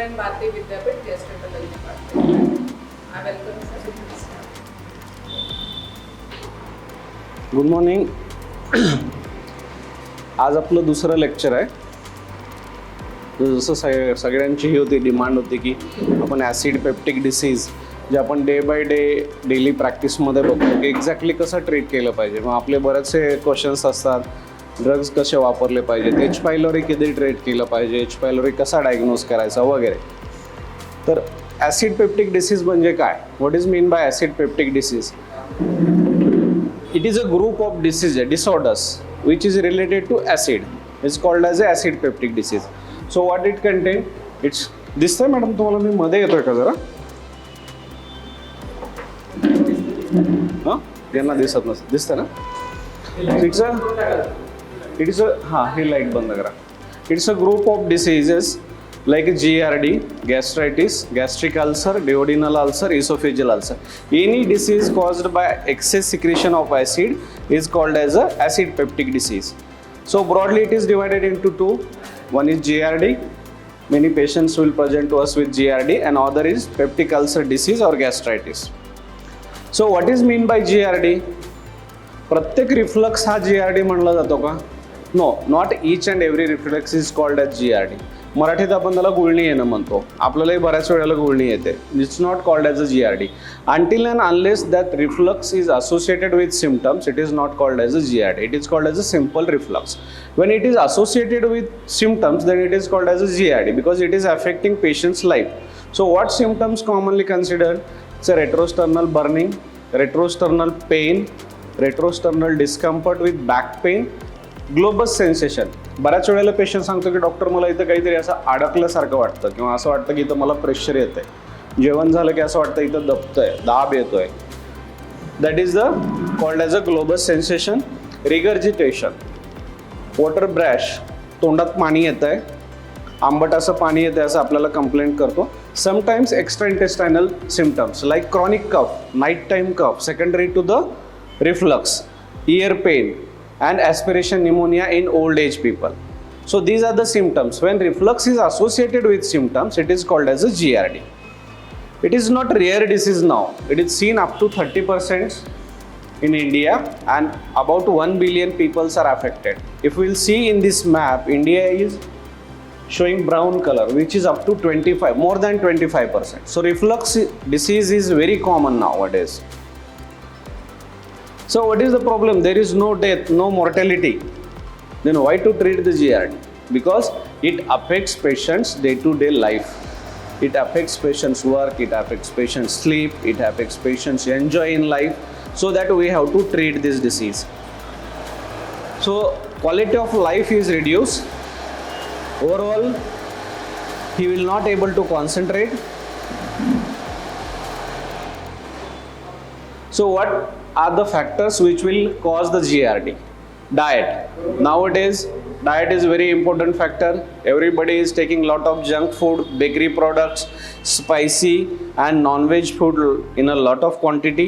and Bharati Vidyapith Gastroenterology Department. I welcome sir. Good morning. आज आपलं दुसरं lecture आहे. जसं सगळ्यांची ही होती डिमांड होती की आपण ॲसिड पेप्टिक डिसीज जे आपण डे बाय डे डेली प्रॅक्टिसमध्ये बघतो की एक्झॅक्टली कसं ट्रीट केलं पाहिजे. मग आपले बरेचसे क्वेश्चन्स असतात, ड्रग्ज कसे वापरले पाहिजेत, एच पायलोरी कधी ट्रीट केलं पाहिजे, एच पायलोरी कसा डायग्नोज करायचा वगैरे. तर ॲसिड पेप्टिक डिसीज म्हणजे काय, what is mean by acid peptic disease? It is a group of disorders which is related to acid. It's called as a acid peptic disease. So what it contain? It's दिसतंय madam तुम्हाला, मी मध्ये येतोय का जरा? हां, यांना दिसत नसतं, दिसतं ना? It's a हां, ही लाईट बंद करा. It's a group of diseases like GERD, gastritis, gastric ulcer, duodenal ulcer, esophageal ulcer. Any disease caused by excess secretion of acid is called as a acid peptic disease. So broadly it is divided into two. One is GERD. Many patients will present to us with GERD, and other is peptic ulcer disease or gastritis. So what is mean by GERD? प्रत्येक reflux हा GERD म्हणला जातो का? No, not each and every reflux is called as GERD. मराठीत आपण त्याला गुळणी येणं म्हणतो. आपल्यालाही बऱ्याच वेळेला गुळणी येते. It's not called as a GERD. Until and unless that reflux is associated with symptoms, it is not called as a GERD. It is called as a simple reflux. When it is associated with symptoms, then it is called as a GERD because it is affecting patient's life. So what symptoms commonly considered? It's a retrosternal burning, retrosternal pain, retrosternal discomfort with back pain, globus sensation. बऱ्याच वेळेला patient सांगतो की doctor मला इथं काहीतरी असं अडकल्यासारखं वाटतं किंवा असं वाटतं की इथं मला प्रेशर येतं आहे. जेवण झालं की असं वाटतं इथं दबतंय, दाब येतोय. That is the called as a globus sensation. Regurgitation, water brash, तोंडात पाणी येतं आहे, आंबट असं पाणी येतं आहे असं आपल्याला कंप्लेंट करतो. Sometimes extra intestinal symptoms like chronic cough, night time cough secondary to the reflux, ear pain and aspiration pneumonia in old age people. So these are the symptoms. When reflux is associated with symptoms, it is called as a GERD. It is not rare disease now. It is seen up to 30% in India, and about 1 billion people are affected. If we'll see in this map, India is showing brown color, which is up to 25, more than 25%. So reflux disease is very common nowadays. So what is the problem? There is no death, no mortality. Then why to treat the GERD? Because it affects patients' day-to-day life. It affects patients' work, it affects patients' sleep, it affects patients' enjoy in life. So that we have to treat this disease. So quality of life is reduced. Overall, he will not able to concentrate. So what are the factors which will cause the GERD? Diet. Nowadays, diet is very important factor. Everybody is taking lot of junk food, bakery products, spicy and non-veg food in a lot of quantity.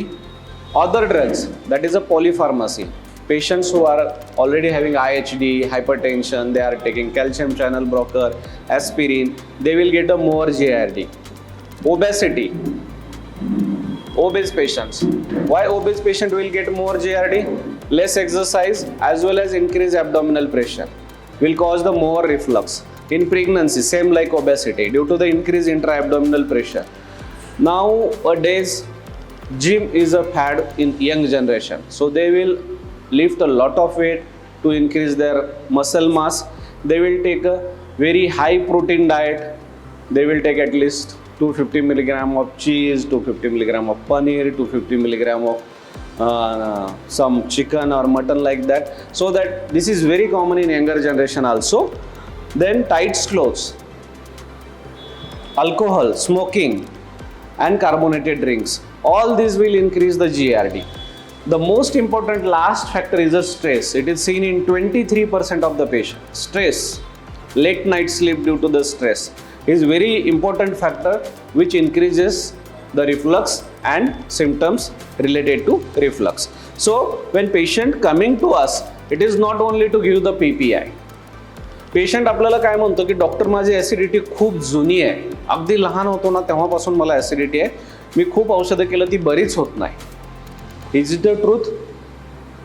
Other drugs, that is a polypharmacy. Patients who are already having IHD, hypertension, they are taking calcium channel blocker, aspirin, they will get a more GERD. Obesity. Obese patients. Why obese patient will get more GERD? Less exercise as well as increased abdominal pressure will cause the more reflux. In pregnancy, same like obesity, due to the increased intra-abdominal pressure. Nowadays, gym is a fad in young generation. So they will lift a lot of weight to increase their muscle mass. They will take a very high protein diet. They will take at least 250 milligram of cheese, 250 milligram of paneer, 250 milligram of some chicken or mutton like that. So that this is very common in younger generation also. Then tight clothes, alcohol, smoking and carbonated drinks. All these will increase the GERD. The most important last factor is the stress. It is seen in 23% of the patients. Stress, late night sleep due to the stress is very important factor which increases the reflux and symptoms related to reflux. So when patient coming to us, it is not only to give the PPI. Patient आपल्याला काय म्हणतो की doctor माझी acidity खूप जुनी आहे, अगदी लहान होतो ना तेव्हापासून मला ॲसिडिटी आहे, मी खूप औषधं केलं ती बरीच होत नाही. Is it the truth?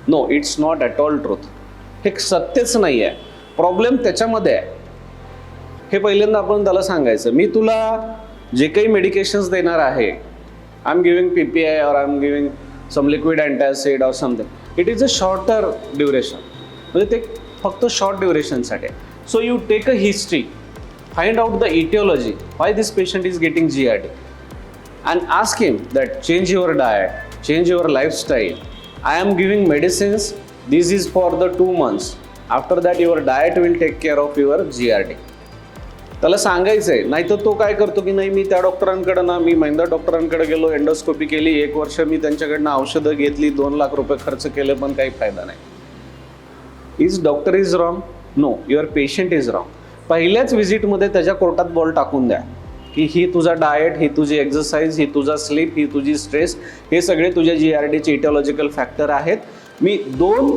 No, it's not at all truth. हे सत्यच नाही आहे. प्रॉब्लेम त्याच्यामध्ये आहे. हे पहिल्यांदा आपण त्याला सांगायचं. मी तुला जे काही मेडिकेशन्स देणार आहे, आय एम गिविंग PPI और I am giving some liquid antacid और something, it is a shorter duration. म्हणजे ते फक्त शॉर्ट ड्युरेशनसाठी आहे. So you take a history, find out the etiology, why this patient is getting GERD, and ask him that change your diet, change your lifestyle. I am giving medicines, this is for the 2 months. After that your diet will take care of your GERD. त्याला सांगायचं आहे. नाही तर तो काय करतो की नाही, मी त्या डॉक्टरांकडे ना, मी महिंद्रा डॉक्टरांकडे गेलो, एंडोस्कोपी केली, 1 वर्ष मी त्यांच्याकडनं औषधं घेतली, 2 लाख रुपये खर्च केले, पण काही फायदा नाही. Is doctor is wrong? No, your patient is wrong. पहिल्याच व्हिजिटमध्ये त्याच्या कोर्टात बॉल टाकून द्या की ही तुझा डाएट, ही तुझी एक्सरसाइज, ही तुझा स्लीप, ही तुझी स्ट्रेस, हे सगळे तुझ्या GERDचे इटिओलॉजिकल फॅक्टर आहेत. मी 2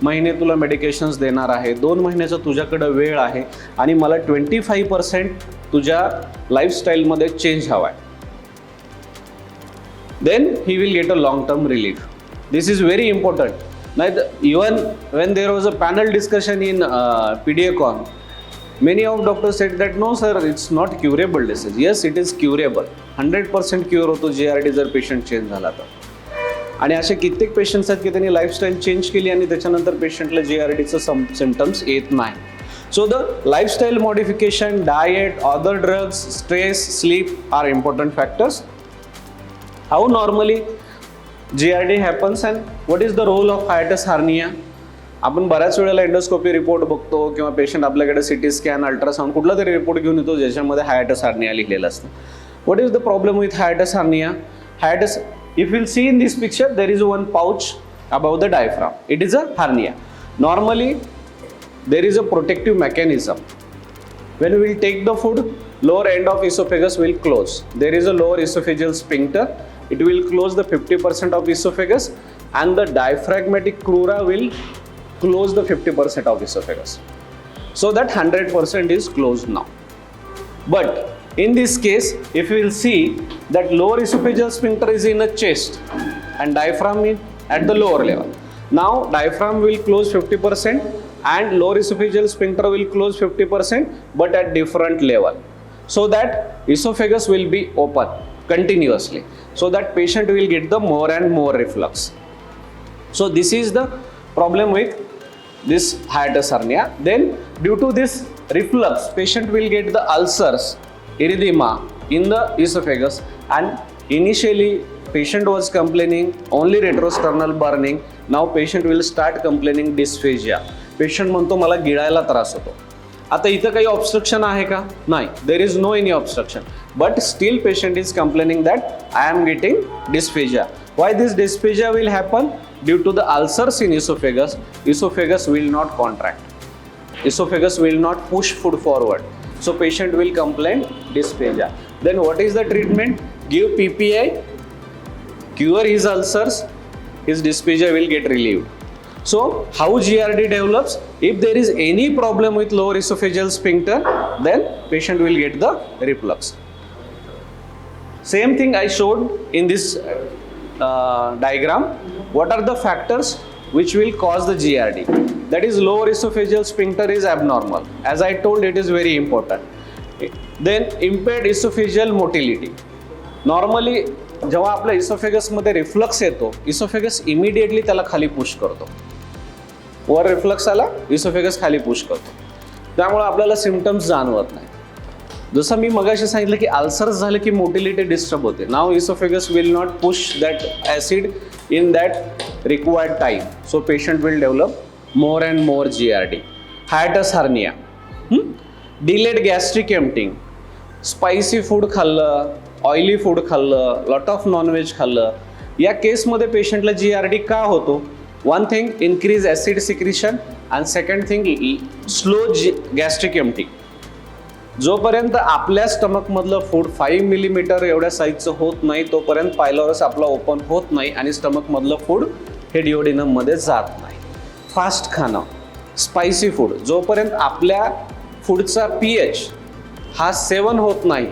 महिने तुला मेडिकेशन्स देणार आहे, 2 महिन्याचा तुझ्याकडं वेळ आहे आणि मला 25% तुझ्या लाईफस्टाईलमध्ये चेंज हवा आहे. Then he will get a long term relief. This is very important. नाही तर even when there was a panel discussion in PDACON, many of doctors said that no sir, it's not curable disease. Yes, it is curable. 100% cure होतो GERD जर patient change झाला तर. आणि असे कित्येक patients आहेत की त्यांनी लाईफस्टाईल चेंज केली आणि त्याच्यानंतर पेशंटला GERDचं सिम्पटम्स येत नाही. So the lifestyle modification, diet, other drugs, stress, sleep are important factors. How normally GERD happens and what is the role of hiatus hernia? आपण बऱ्याच वेळेला एंडोस्कोपी रिपोर्ट बघतो किंवा पेशंट आपल्याकडे CT स्कॅन, अल्ट्रासाऊंड कुठला तरी रिपोर्ट घेऊन येतो ज्याच्यामध्ये हायटस हार्निया लिहिलेलं असतं. What is the problem with hiatus hernia? Hiatus, if will see in this picture, there is one pouch above the diaphragm. It is a hernia. Normally, there is a protective mechanism. When we will take the food, lower end of esophagus will close. There is a lower esophageal sphincter. It will close the 50% of esophagus and the diaphragmatic crura will close the 50% of esophagus. So that 100% is closed now. But in this case, if we will see that lower esophageal sphincter is in the chest and diaphragm is at the lower level. Now diaphragm will close 50% and lower esophageal sphincter will close 50% but at different level. So that esophagus will be open continuously. So that patient will get the more and more reflux. So this is the problem with this hiatus hernia. Then due to this reflux, patient will get the ulcers, erythema in the esophagus, and initially patient was complaining only retrosternal burning. Now patient will start complaining dysphagia. Patient म्हणतो मला गिळायला त्रास होतो. आता इथं काही obstruction आहे का? नाही, there is no any obstruction, but still patient is complaining that I am getting dysphagia. Why this dysphagia will happen? Due to the ulcers in esophagus, esophagus will not contract. Esophagus will not push food forward. So patient will complain dysphagia. Then what is the treatment? Give PPI, cure his ulcers, his dysphagia will get relieved. So how GERD develops? If there is any problem with lower esophageal sphincter, then patient will get the reflux. Same thing I showed in this diagram. What are the factors which will cause the GERD? That is, lower esophageal sphincter is abnormal. As I told, it is very important. Then impaired esophageal motility. Normally जेव्हा आपल्या इसोफेगसमध्ये reflux येतो, oesophagus immediately त्याला खाली push करतो. वर reflux आला, oesophagus खाली push करतो. त्यामुळे आपल्याला सिम्पटम्स जाणवत नाही. जसं मी मगाशी सांगितलं की अल्सर्स झाले की मोटिलिटी डिस्टर्ब होते. Now oesophagus will not push that acid in that required time. So patient will develop more and more GERD. Hiatus hernia, delayed gastric emptying, spicy food खाल्लं, ऑइली फूड खाल्लं, lot of non veg खाल्लं, या केसमध्ये पेशंटला GERD का होतो? One thing, increase acid secretion, and second thing, slow gastric emptying. जोपर्यंत आपल्या स्टमकमधलं फूड 5 मिलीमीटर एवढ्या साईजचं होत नाही तोपर्यंत पायलोरस आपला ओपन होत नाही आणि स्टमकमधलं फूड हे डिओडिनममध्ये जात नाही. फास्ट खाणं, स्पायसी फूड, जोपर्यंत आपल्या फूडचा pH हा 7 होत नाही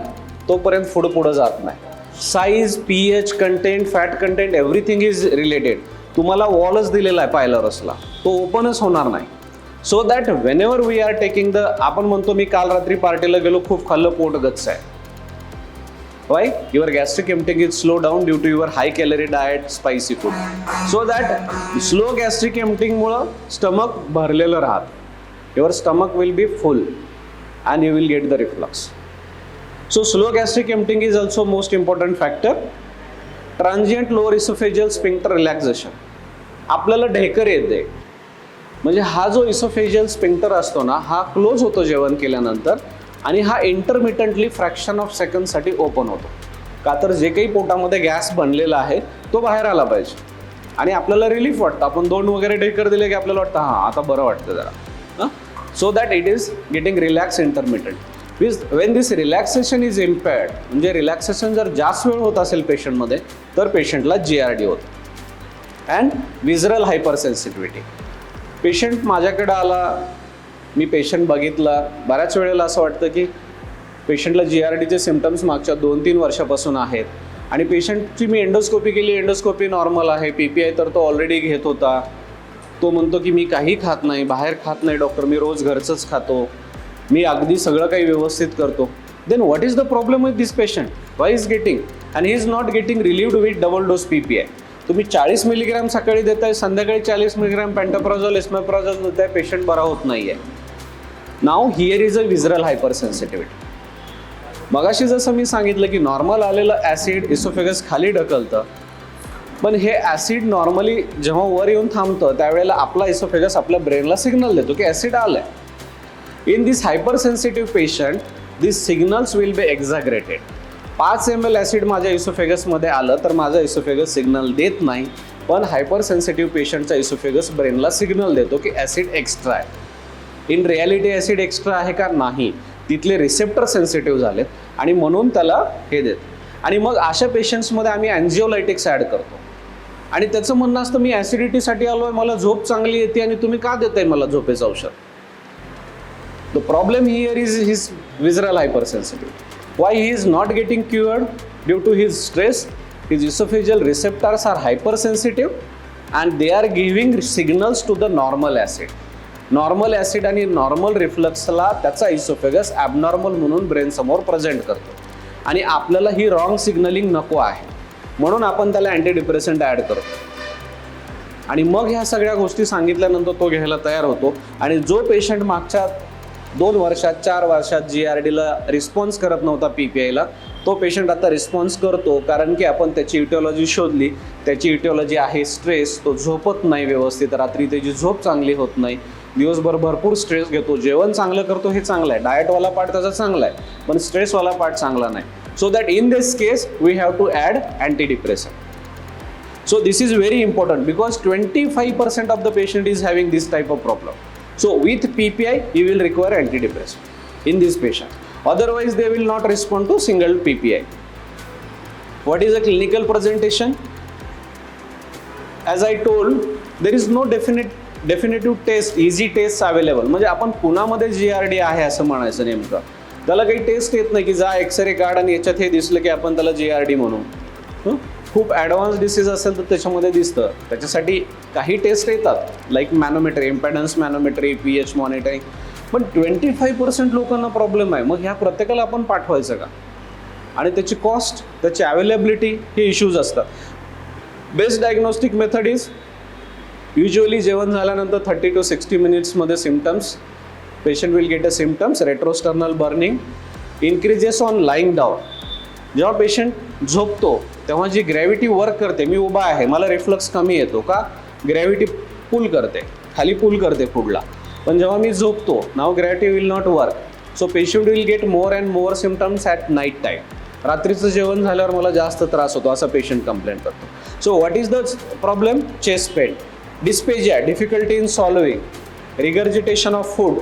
तोपर्यंत फूड पुढं जात नाही. Size, pH, content, fat content, everything is related. तुम्हाला वॉलच दिलेला आहे पायलरसला, तो ओपनच होणार नाही. So that whenever we are taking the, आपण म्हणतो मी काल रात्री पार्टीला गेलो, खूप खाल्लं, पोट गच्च आहे. Why? Your gastric emptying is slow down due to your high calorie diet, spicy food. So that slow gastric emptying मुळे stomach भरलेलं राहत. Your stomach will be full and you will get the reflux. So slow gastric emptying is also most important factor. Transient lower esophageal sphincter relaxation. आपल्याला ढेकर येते, म्हणजे हा जो oesophageal sphincter असतो ना, हा क्लोज होतो जेवण केल्यानंतर आणि हा इंटरमिटंटली फ्रॅक्शन ऑफ सेकंडसाठी ओपन होतो. का तर जे काही पोटामध्ये गॅस बनलेला आहे तो बाहेर आला पाहिजे आणि आपल्याला रिलीफ वाटतं. आपण 2 वगैरे ढेकर दिले की आपल्याला वाटतं हां आता बरं वाटतं जरा. So that it is getting relax intermittent. Wien this relaxation is इम्पेअर्ड, म्हणजे रिलॅक्सेशन जर जास्त वेळ होत असेल पेशंटमध्ये तर पेशंटला GRD होतं. And visceral हायपरसेन्सिटिव्हिटी. पेशंट माझ्याकडे आला, मी पेशंट बघितला, बऱ्याच वेळेला असं वाटतं की पेशंटला GRDचे सिम्पटम्स मागच्या 2-3 वर्षापासून आहेत आणि पेशंटची मी एंडोस्कोपी केली, एंडोस्कोपी नॉर्मल आहे, PPI तर तो ऑलरेडी घेत होता. तो म्हणतो की मी काही खात नाही, बाहेर खात नाही डॉक्टर, मी रोज घरचंच खातो, मी अगदी सगळं काही व्यवस्थित करतो. Then what is the problem with this patient? Why is getting and he is not getting relieved with double dose PPI. तुम्ही 40 मिलीग्रॅम सकाळी देताय, संध्याकाळी 40 मिलीग्रॅम पॅन्टोप्राझोल, एस्मेप्राझोल देताय, पेशंट बरा होत नाही आहे. Now here is a visceral hypersensitivity. मगाशी जसं मी सांगितलं की नॉर्मल आलेलं ॲसिड इसोफेगस खाली ढकलतं, पण हे ॲसिड नॉर्मली जेव्हा वर येऊन थांबतं त्यावेळेला आपला इसोफेगस आपल्या ब्रेनला सिग्नल देतो की ॲसिड आलं आहे. In this hypersensitive patient this signals will be exaggerated. 5 ml acid माझ्या इसोफेगसमध्ये आलं तर माझा इसोफेगस सिग्नल देत नाही, पण हायपरसेन्सिटिव्ह पेशंटचा इसोफेगस ब्रेनला सिग्नल देतो की ॲसिड एक्स्ट्रा आहे. इन रिॲलिटी ॲसिड एक्स्ट्रा आहे का? नाही. तिथले रिसेप्टर सेन्सिटिव्ह झालेत आणि म्हणून त्याला हे देत. आणि मग अशा पेशंट्समध्ये आम्ही अँजिओलायटिक्स ॲड करतो आणि त्याचं म्हणणं असतं मी ॲसिडिटीसाठी आलो आहे, मला झोप चांगली येते आणि तुम्ही का देताय मला झोपेचं औषध? The problem here is his visceral hypersensitivity. Why he is not getting cured? Due to his stress, his esophageal receptors are hypersensitive and they are giving signals to the normal acid. Normal acid आणि normal refluxला त्याचा oesophagus abnormal म्हणून brain समोर present करतो आणि आपल्याला ही wrong signalling नको आहे, म्हणून आपण त्याला अँटीडिप्रेसंट ॲड करतो. आणि मग ह्या सगळ्या गोष्टी सांगितल्यानंतर तो घ्यायला तयार होतो. आणि जो पेशंट मागच्या 2 वर्षात 4 वर्षात GRDला रिस्पॉन्स करत नव्हता PPIला, तो पेशंट आता रिस्पॉन्स करतो, कारण की आपण त्याची इटिओलॉजी शोधली. त्याची इटिओलॉजी आहे स्ट्रेस. तो झोपत नाही व्यवस्थित, रात्री त्याची झोप चांगली होत नाही, दिवसभर भरपूर स्ट्रेस घेतो, जेवण चांगलं करतो हे चांगलं आहे, डाएटवाला पार्ट त्याचा चांगला आहे, पण स्ट्रेसवाला पार्ट चांगला नाही. So that in this case we have to add antidepressant. So this is very important because 25% of the patient is having this type of problem. So with PPI, you will require antidepressant in this patient. Otherwise, they will not respond to single PPI. What is the clinical presentation? As I told, there is no definitive test, easy tests available. म्हणजे आपण पुण्यामध्ये GRD आहे असं म्हणायचं नेमकं. त्याला काही taste येत नाही की जा एक्सरे काढ आणि याच्यात हे दिसलं की आपण त्याला GRD म्हणू. खूप ॲडव्हान्स डिसीज असेल तर त्याच्यामध्ये दिसतं. त्याच्यासाठी काही टेस्ट येतात लाईक मॅनोमेट्री, इम्पॅडन्स मॅनोमेट्री, pH मॉनिटरिंग. पण 25% लोकांना प्रॉब्लेम आहे. मग ह्या प्रत्येकाला आपण पाठवायचं का? आणि त्याची कॉस्ट, त्याची अवेलेबिलिटी हे इश्यूज असतात. Best diagnostic method is usually जेवण झाल्यानंतर 30 to 60 मिनिट्समध्ये symptoms, patient will get a symptoms, retrosternal burning, increases on lying down. जेव्हा पेशंट झोपतो तेव्हा जी ग्रॅव्हिटी वर्क करते, मी उभा आहे मला रिफ्लक्स कमी येतो का? ग्रॅव्हिटी पुल करते, खाली पुल करते फूडला. पण जेव्हा मी झोपतो now gravity will not work. So patient will get more and more symptoms at night time. रात्रीचं जेवण झाल्यावर मला जास्त त्रास होतो असं पेशंट कंप्लेंट करतो. So what is the problem? Chest pain, dyspepsia, difficulty in swallowing, regurgitation of food,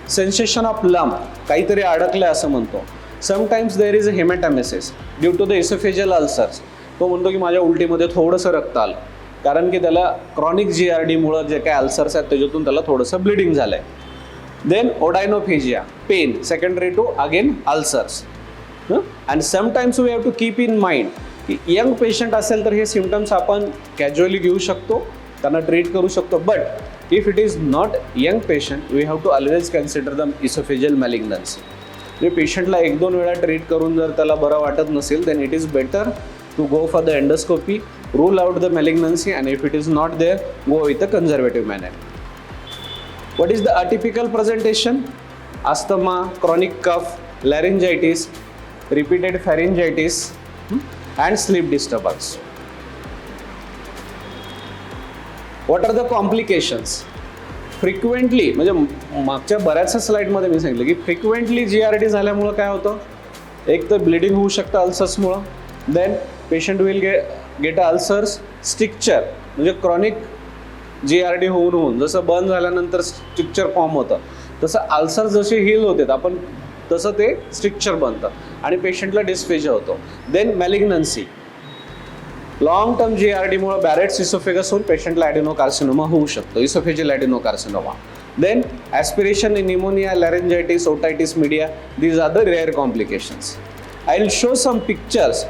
sensation of lump, काहीतरी अडकलं असं म्हणतो. Sometimes there is a haematemesis due to the oesophageal ulcers. तो म्हणतो की माझ्या उलटीमध्ये थोडंसं रक्त आलं, कारण की त्याला क्रॉनिक GRDमुळं जे काही अल्सर्स आहेत त्याच्यातून त्याला थोडंसं ब्लिडिंग झालं आहे. Then odynophagia, pain, secondary to again ulcers. And sometimes we have to keep in mind की यंग पेशंट असेल तर हे सिम्टम्स आपण कॅज्युअली घेऊ शकतो, त्यांना ट्रीट करू शकतो. But if it is not young patient we have to always consider the oesophageal malignancy. म्हणजे पेशंटला 1-2 वेळा ट्रीट करून जर त्याला बरं वाटत नसेल then it is better to go for the endoscopy, rule out the malignancy, and if it is not there, go with a conservative manner. What is the atypical presentation? Asthma, chronic cough, laryngitis, repeated pharyngitis, and sleep disturbance. What are the complications? Frequently, म्हणजे मागच्या बऱ्याचशा स्लाइडमध्ये मी सांगितलं की frequently GERD झाल्यामुळं काय होतं, एक तर ब्लिडिंग होऊ शकतं अल्सर्समुळं, then patient will get ulcers, stricture म्हणजे क्रॉनिक GERD होऊन जसं बर्न झाल्यानंतर स्टिक्चर फॉर्म होतं तसं अल्सर जसे हील होतात आपण तसं ते स्टिक्चर बनतं आणि पेशंटला डिस्फेजिया होतो. देन मॅलिग्नन्सी, लॉंग टर्म GERDमुळे बॅरेट्स इसोफेगस होऊन पेशंटला ॲडिनोकार्सिनोमा होऊ शकतो, oesophageal adenocarcinoma. Then aspiration, pneumonia, laryngitis, otitis media, these are the rare complications. I will show some pictures.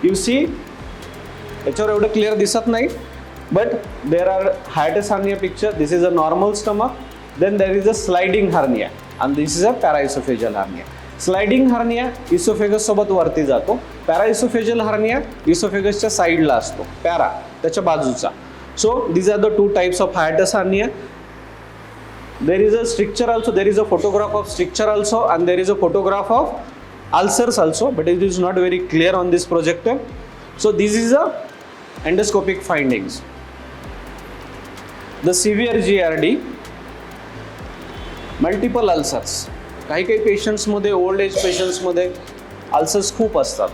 You see, याच्यावर एवढं क्लिअर दिसत नाही but there are hiatus hernia picture. This is a normal stomach, then there is a sliding hernia and this is a paraoesophageal hernia. Sliding hernia oesophagus सोबत वरती जातो, पॅराइसोफेजियल hernia इसोफेगसच्या साईडला असतो, para त्याच्या बाजूचा. So these are the 2 types of hiatus hernia. There is a stricture also, there is a photograph of stricture also and there is a photograph of ulcers also, but it is not very clear on this projector. So this is a endoscopic findings. The severe GERD, multiple ulcers. काही पेशंट्समध्ये, old age पेशंट्समध्ये ulcers खूप असतात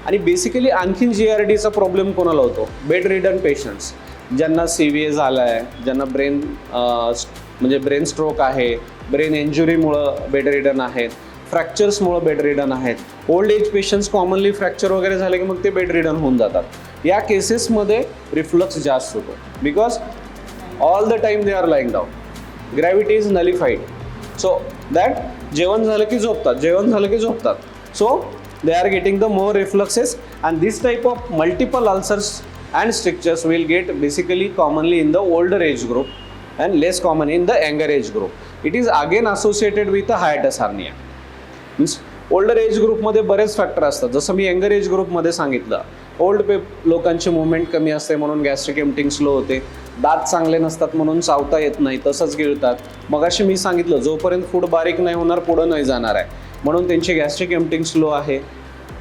आणि basically आणखीन GERDचा problem कोणाला होतो, बेड रिडन पेशंट्स ज्यांना CVA झाला आहे, ज्यांना म्हणजे ब्रेन स्ट्रोक आहे, ब्रेन इंजुरीमुळं बेड रिडन आहेत, फ्रॅक्चर्समुळं बेड रिडन आहेत. Old age patients commonly fracture वगैरे झाले की मग ते बेड रिडन होऊन जातात. या केसेसमध्ये रिफ्लक्स जास्त होतो because all the time they are lying down, gravity is nullified. So that जेवण झालं की झोपतात, so they are getting the more refluxes and this type of multiple ulcers and strictures will get basically commonly in the older age group and less common in the younger age group. It is again associated with a hiatus hernia. Means older age ग्रुपमध्ये बरेच factor असतात, जसं मी younger age ग्रुपमध्ये सांगितलं, old लोकांची movement कमी असते म्हणून गॅस्ट्रिक एम्प्टिंग स्लो होते, दात चांगले नसतात म्हणून चावता येत नाही, तसंच गिळतात. मगाशी मी सांगितलं जोपर्यंत फूड बारीक नाही होणार पुढं नाही जाणार आहे म्हणून त्यांची गॅस्ट्रिक एम्प्टिंग स्लो आहे.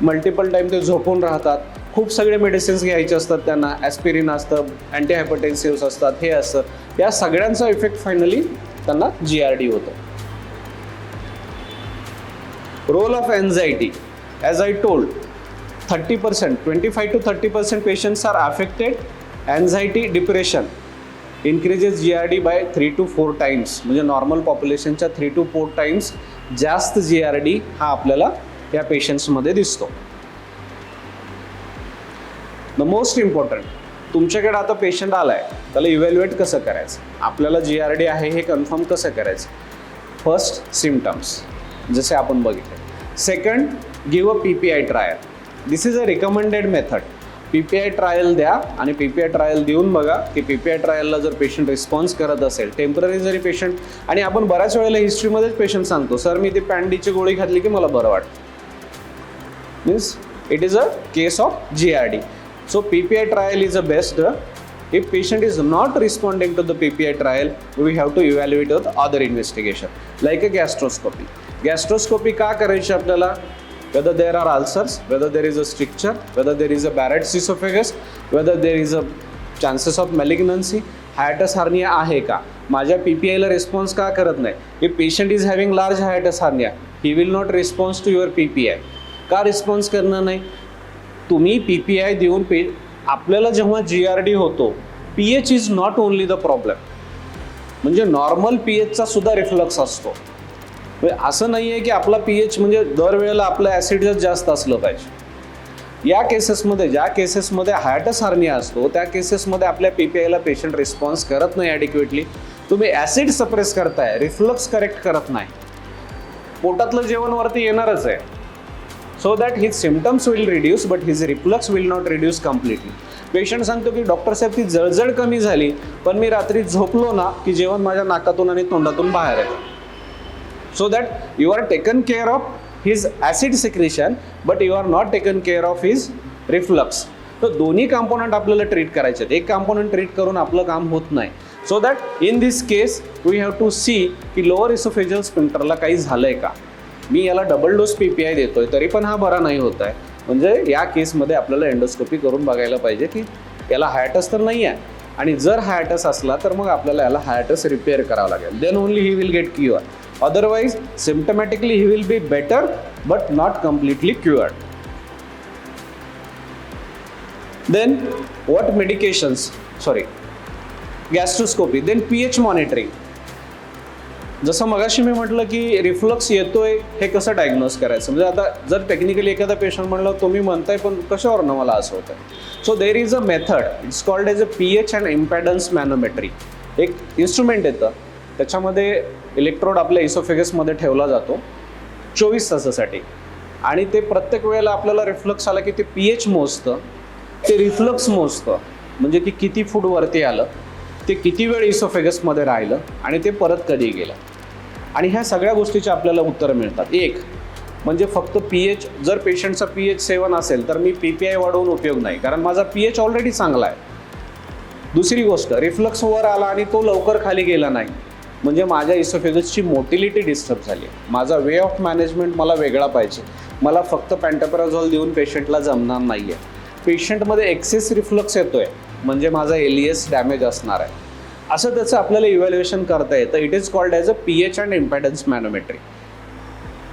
मल्टिपल टाईम ते झोपून राहतात, खूप सगळे मेडिसिन्स घ्यायचे असतात त्यांना, ॲस्पिरिन असतं, अँटी हायपरटेन्सिव्स असतात, हे असतं. या सगळ्यांचा इफेक्ट फायनली त्यांना GERD होतं. Role of anxiety, as I told, 30%, 25 to 30% patients are affected. Anxiety, depression increases GERD by 3 to 4 times. म्हणजे नॉर्मल पॉप्युलेशनच्या 3 to 4 times जास्त GERD हा आपल्याला या पेशंट्समध्ये दिसतो. द मोस्ट इम्पॉर्टंट, तुमच्याकडे आता पेशंट आलाय, त्याला इव्हॅल्युएट कसं करायचं, आपल्याला GERD आहे हे कन्फर्म कसं करायचं. फर्स्ट सिम्टम्स जसे आपण बघितले. Second, give a PPI trial. This is a recommended method. PPI trial द्या आणि PPI ट्रायल देऊन बघा की PPI ट्रायलला जर पेशंट रिस्पॉन्स करत असेल, टेम्पररी जरी पेशंट, आणि आपण बऱ्याच वेळेला हिस्ट्रीमध्येच पेशंट सांगतो सर मी ती पॅन्डीची गोळी घातली की मला बरं वाटतं, means it is a case of GERD. So PPI trial is a best. If patient is not responding to the PPI trial, we have to evaluate with other investigation like a gastroscopy. Gastroscopy का करायची आपल्याला? Whether there are ulcers, whether there is a stricture, whether there is a Barrett's esophagus, whether there is a chances of malignancy, hiatus hernia आहे का? माझ्या PPIला response का करत नाही? If patient is having large hiatus hernia, he will not respond to your PPI. का response करणार नाही? तुम्ही PPI देऊन आपल्याला जेव्हा GERD होतो, pH is not only the problem. म्हणजे नॉर्मल pHचा सुद्धा रिफ्लक्स असतो. म्हणजे असं नाही आहे की आपला pH म्हणजे दरवेळेला आपलं ॲसिडच जास्त असलं पाहिजे. या केसेसमध्ये, ज्या केसेसमध्ये हायटिस हार्निया असतो त्या केसेसमध्ये आपल्या PPIला पेशंट रिस्पॉन्स करत नाही ॲडिक्वेटली, तुम्ही ॲसिड सप्रेस करताय, रिफ्लक्स करेक्ट करत नाही. पोटातलं जेवण वरती येणारच आहे. So that his symptoms will reduce but his reflux will not reduce completely. Patient सांगतो की डॉक्टर साहेब ती जळजळ कमी झाली, पण मी रात्री झोपलो ना की जेवण माझ्या नाकातून आणि तोंडातून बाहेर येतं. So that you are taken care of his acid secretion but you are not taken care of his reflux. तर दोन्ही कॉम्पोनंट आपल्याला ट्रीट करायचे आहेत. एक कॉम्पोनंट ट्रीट करून आपलं काम होत नाही. So that in this case we have to see की लोअर इसोफेजियल स्फिंक्टरला काही झालं आहे का. मी याला डबल डोस PPI देतोय तरी पण हा बरा नाही होत आहे. म्हणजे या केसमध्ये आपल्याला एंडोस्कोपी करून बघायला पाहिजे की याला हायटस तर नाही आहे, आणि जर हायटस असला तर मग आपल्याला याला हायटस रिपेअर करावं लागेल. Then only he will get cure. Otherwise symptomatically he will be better but not completely cured. Then what medications, gastroscopy. Then pH monitoring. जसं मगाशी मी म्हटलं की रिफ्लक्स येतोय हे कसं डायग्नोज करायचं. म्हणजे आता जर टेक्निकली एखादा पेशंट म्हणलं तुम्ही म्हणताय पण कशावरनं मला असं होतं. So there is a method, it's called as a pH and impedance manometry. एक इन्स्ट्रुमेंट येतं, त्याच्यामध्ये इलेक्ट्रोड आपल्या इसोफेगसमध्ये ठेवला जातो 24 तासासाठी, आणि ते प्रत्येक वेळेला आपल्याला रिफ्लक्स आला की ते pH मोजतं, ते रिफ्लक्स मोजतं. म्हणजे की किती फूड वरती आलं, ते किती वेळ इसोफेगसमध्ये राहिलं, आणि ते परत कधी गेलं. आणि ह्या सगळ्या गोष्टीचे आपल्याला उत्तरं मिळतात. एक म्हणजे फक्त pH. जर पेशंटचा pH 7 असेल तर मी PPI वाढवून उपयोग नाही, कारण माझा pH ऑलरेडी चांगला आहे. दुसरी गोष्ट, रिफ्लक्स वर आला आणि तो लवकर खाली गेला नाही, म्हणजे माझ्या इसोफेगसची मोटिलिटी डिस्टर्ब झाली. माझा वे ऑफ मॅनेजमेंट मला वेगळा पाहिजे. मला फक्त पॅन्टोपॅराझोल देऊन पेशंटला जमणार नाही आहे. पेशंटमध्ये एक्सेस रिफ्लक्स येतोय म्हणजे माझा LES डॅमेज असणार आहे. असं त्याचं आपल्याला इव्हॅल्युएशन करता येतं. It is called as a pH and impedance manometry.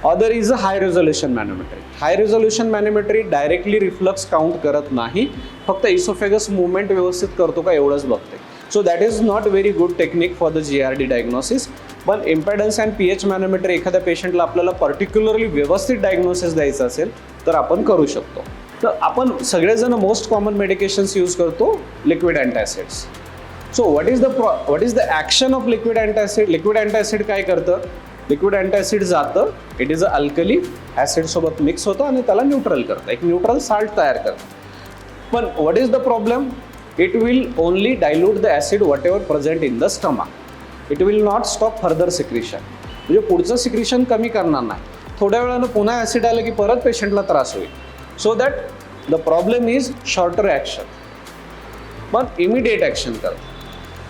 Other is a high resolution manometry. High resolution manometry directly reflux count करत नाही, फक्त इसोफेगस मुवमेंट व्यवस्थित करतो का एवढंच बघते. So that is not very good technique for the GRD diagnosis. पण इम्पॅडन्स and pH मॅनोमेट्री एखाद्या पेशंटला आपल्याला पर्टिक्युलरली व्यवस्थित डायग्नोसिस द्यायचं असेल तर आपण करू शकतो. तर आपण सगळेजण मोस्ट कॉमन मेडिकेशन्स यूज करतो, liquid antacids. So what is the action of liquid antacid. Liquid antacid काय करतं, लिक्विड अँटासिड जातं, इट इज अ अल्कली, ॲसिडसोबत मिक्स होतं आणि त्याला न्यूट्रल करतं, एक न्यूट्रल साल्ट तयार करतं. पण what is the problem, it will only dilute the acid what ever present in the stomach. It will not stop further secretion. म्हणजे पुढचं सिक्रिशन कमी करणार नाही. थोड्या वेळानं पुन्हा ॲसिड आलं की परत पेशंटला त्रास होईल. So that the problem is shorter action, पण इमिडिएट ॲक्शन करतं.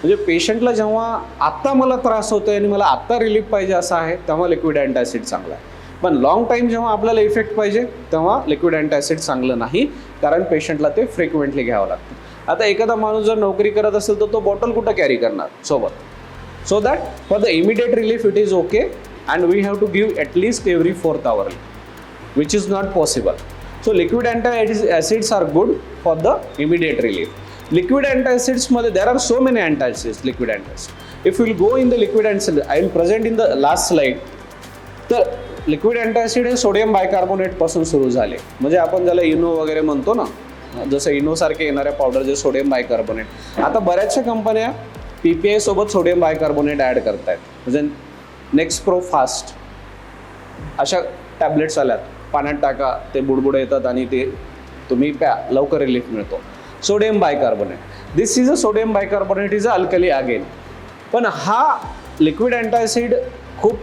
म्हणजे पेशंटला जेव्हा आत्ता मला त्रास होतोय आणि मला आत्ता रिलीफ पाहिजे असं आहे तेव्हा लिक्विड अँटासिड चांगला आहे. पण लॉंग टाईम जेव्हा आपल्याला इफेक्ट पाहिजे तेव्हा लिक्विड अँटासिड चांगलं नाही, कारण पेशंटला ते फ्रिक्वेंटली घ्यावं लागतं. आता एखादा माणूस जर नोकरी करत असेल तर तो बॉटल कुठं कॅरी करणार सोबत. So that for the immediate relief it is okay, and we have to give at least every 4th hour, which is not possible. So liquid antacids are good for the immediate relief. Liquid antacids मध्ये there are so many antacids, liquid antacids. If we'll go in the liquid antacid, I will present in the last slide. तर liquid antacid हे sodium bicarbonate पासून सुरू झाले. म्हणजे आपण ज्याला Eno वगैरे म्हणतो ना, जसं इनोसारखे येणाऱ्या पावडर जे सोडियम बायकार्बोनेट. आता बऱ्याचशा कंपन्या PPI सोबत सोडियम बायकार्बोनेट ॲड करतायत. म्हणजे नेक्स्प्रो फास्ट अशा टॅबलेट्स आल्यात, पाण्यात टाका, ते बुडबुडे येतात आणि ते तुम्ही प्या, लवकर रिलीफ मिळतो. Sodium bicarbonate, this is a sodium bicarbonate is a alkali again. पण हा लिक्विड अँटासिड खूप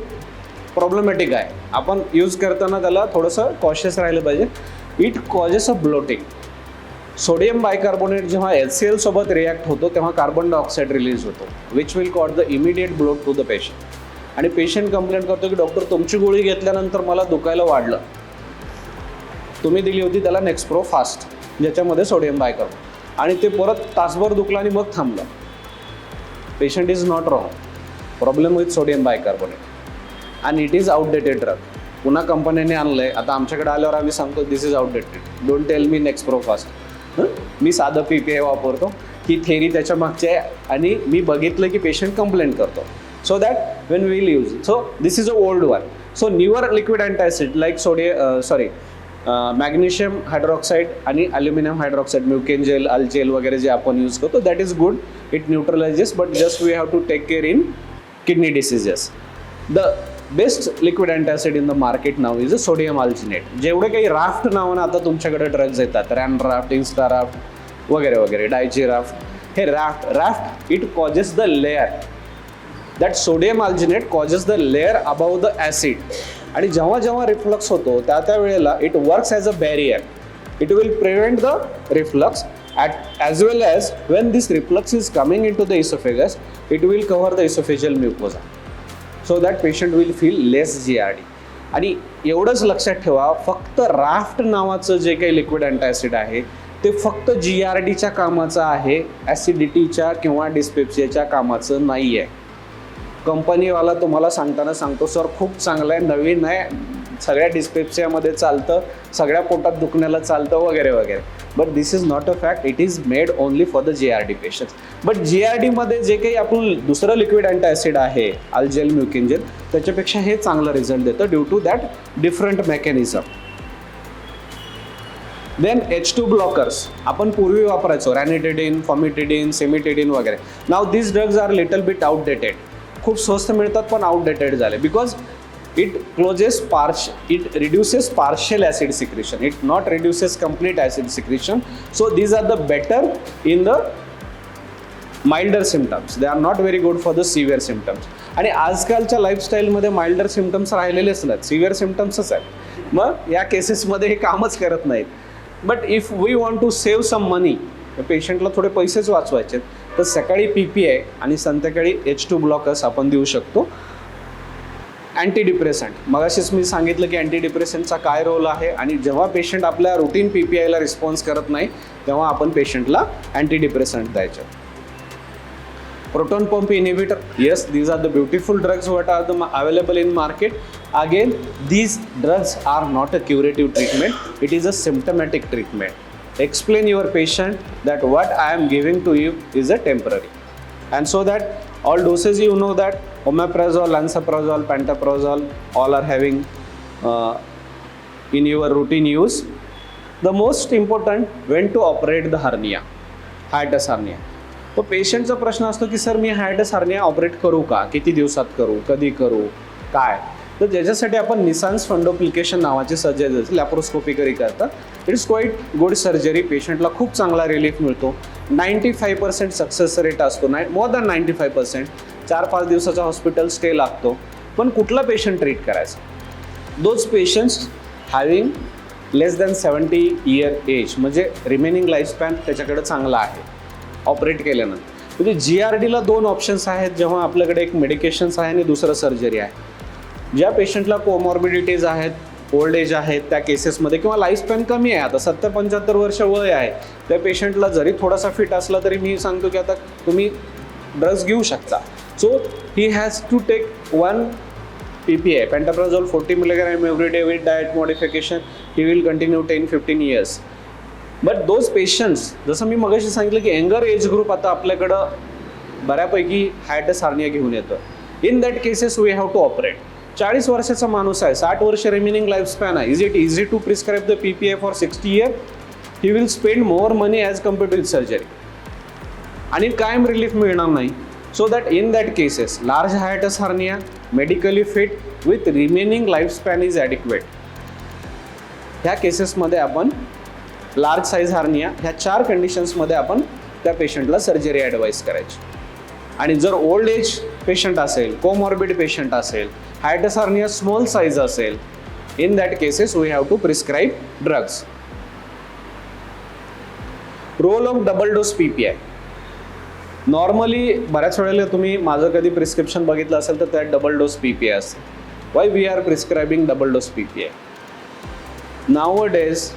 प्रॉब्लेमॅटिक आहे. आपण यूज करताना त्याला थोडंसं कॉशियस राहिलं पाहिजे. It causes a bloating. Sodium bicarbonate जेव्हा HCl सोबत रिॲक्ट होतो तेव्हा कार्बन डायऑक्साईड रिलीज होतो, which will cause the immediate bloat to the patient. आणि पेशंट कंप्लेंट करतो की डॉक्टर तुमची गोळी घेतल्यानंतर मला दुखायला वाढलं, तुम्ही दिली होती त्याला नेक्स्प्रो फास्ट ज्याच्यामध्ये सोडियम बायकार्बोनेट, आणि ते परत तासभर दुखलं आणि मग थांबलं. Patient is not wrong, problem with sodium bicarbonate and it is outdated drug. पुन्हा कंपनीने आणलं आहे, आता आमच्याकडे आल्यावर आम्ही सांगतो this is outdated, don't tell me Nexpro fast. मी साधं PPI वापरतो, ही थेरी त्याच्या मागची आहे आणि मी बघितलं की पेशंट कंप्लेंट करतो. So that when we'll use it. So this is a old one. So newer liquid antacid like magnesium hydroxide आणि aluminium hydroxide Mucaine gel Algel वगैरे जे आपण यूज करतो that is good, it neutralises, but just we have to take care in kidney diseases. The best liquid antacid in the market now is a sodium alginate. जेवढे काही raft नावानं आता तुमच्याकडे drugs येतात, रॅनराफ्ट, इन्स्टाराफ्ट वगैरे वगैरे, डायजीराफ्ट, हे raft it causes the layer, that sodium alginate causes the layer above the acid. आणि जेव्हा जेव्हा रिफ्लक्स होतो त्या वेळेला it works as a barrier, it will prevent the reflux as well as when this reflux is coming into the esophagus, it will cover the esophageal mucosa so that patient will feel less GRD. आणि एवढंच लक्षात ठेवा, फक्त raft नावाचं जे काही liquid antacid आहे ते फक्त GRDच्या कामाचं आहे, ॲसिडिटीच्या किंवा डिस्पेप्सियाच्या कामाचं नाही आहे. कंपनीवाला तुम्हाला सांगताना सांगतो सर खूप चांगलं आहे, नवीन आहे, सगळ्या डिस्पेप्सियामध्ये चालतं, सगळ्या पोटात दुखण्याला चालतं वगैरे वगैरे. But this is not a fact, it is made only for the GRD patients. बट GRDमध्ये जे काही आपण दुसरं लिक्विड अँटासिड आहे अल्जेल म्युकिनजेल, त्याच्यापेक्षा हे चांगलं रिझल्ट देतं due to that different mechanism. Then H2 blockers आपण पूर्वी वापरायचो, रॅनिटिडिन, फॉर्मिटिडिन, सेमिटिडिन वगैरे. Now this drugs are little bit outdated. खूप स्वस्त मिळतात पण आउटडेटेड झाले, because it reduces partial acid secretion, it not reduces complete acid secretion. So these are the better in the milder symptoms, they are not very good for the severe symptoms. आणि आजकालच्या लाईफस्टाईलमध्ये milder symptoms राहिलेलेच नाहीत, severe सिम्पटम्सच आहेत. मग या केसेसमध्ये हे कामच करत नाहीत. But if we want to save some money, पेशंटला थोडे पैसेच वाचवायचे, तर सकाळी PPI आणि संध्याकाळी H2 ब्लॉकर्स आपण देऊ शकतो. अँटीडिप्रेसंट, मगाशीच मी सांगितलं की अँटीडिप्रेसंटचा काय रोल आहे, आणि जेव्हा पेशंट आपल्या रुटीन PPIला रिस्पॉन्स करत नाही तेव्हा आपण पेशंटला अँटीडिप्रेसंट द्यायचे. Proton pump inhibitor, yes, these are the beautiful drugs what are the available in market. Again these drugs are not a curative treatment, it is a symptomatic treatment. Explain your patient that what I am giving to you is a temporary, and so that all doses you know that omeprazole, lansoprazole, pantoprazole all are having in your routine use. The most important, when to operate the hernia, hiatus hernia. तो पेशंटचा प्रश्न असतो की sir मी hiatus hernia operate करू का, किती दिवसात करू, कधी करू, काय. तर ज्याच्यासाठी आपण निसान्स फंडोप्लिकेशन नावाची सर्जरी लॅप्रोस्कोपी करता. It is quite good surgery, पेशंटला खूप चांगला रिलीफ मिळतो. 95% सक्सेस रेट असतो, मोर दॅन 95%. 4-5 दिवसाचा हॉस्पिटल स्टे लागतो. पण कुठला पेशंट ट्रीट करायचा? Those patients having less than 70 year age, म्हणजे रिमेनिंग लाईफस्पॅन त्याच्याकडे चांगला आहे ऑपरेट केल्यानंतर. म्हणजे GRDला 2 ऑप्शन्स आहेत, जेव्हा आपल्याकडे एक मेडिकेशन्स आहे आणि दुसरं सर्जरी आहे. ज्या पेशंटला कोमॉर्बिडिटीज आहेत, ओल्ड एज आहेत, त्या केसेसमध्ये किंवा लाईफस्पॅन कमी आहे, आता 70-75 वर्ष वय आहे, त्या पेशंटला जरी थोडासा फिट असला तरी मी सांगतो की आता तुम्ही ड्रग्स घेऊ शकता. So he has to take 1 PPI, pantoprazole 40 mg every day with diet modification. He will continue 10-15 years. But those patients, जसं मी मगाशी सांगितलं की यंगर एज ग्रुप आता आपल्याकडं बऱ्यापैकी हायटस हार्निया घेऊन येतं. In that cases we have to operate. 40 वर्षाचा माणूस आहे, 60 वर्ष रिमेनिंग लाईफ स्पॅन आहे. Is it easy to prescribe the PPI for 60 year? He will spend more money as compared to with surgery, आणि कायम relief मिळणार नाही. So that in that cases large hiatus hernia, medically fit with remaining life span is adequate. ह्या केसेसमध्ये आपण large size hernia, ह्या 4 कंडिशन्समध्ये आपण त्या पेशंटला सर्जरी ॲडवाईस करायची. आणि जर ओल्ड एज पेशंट असेल, कोमॉर्बिड पेशंट असेल, हायटस हार्निया स्मॉल साईज असेल, in that cases we have to prescribe drugs. Role of double dose PPI. Normally बऱ्याच वेळेला तुम्ही माझं कधी प्रिस्क्रिप्शन बघितलं असेल तर त्यात डबल डोस PPI असते. Why we are prescribing double dose PPI? Nowadays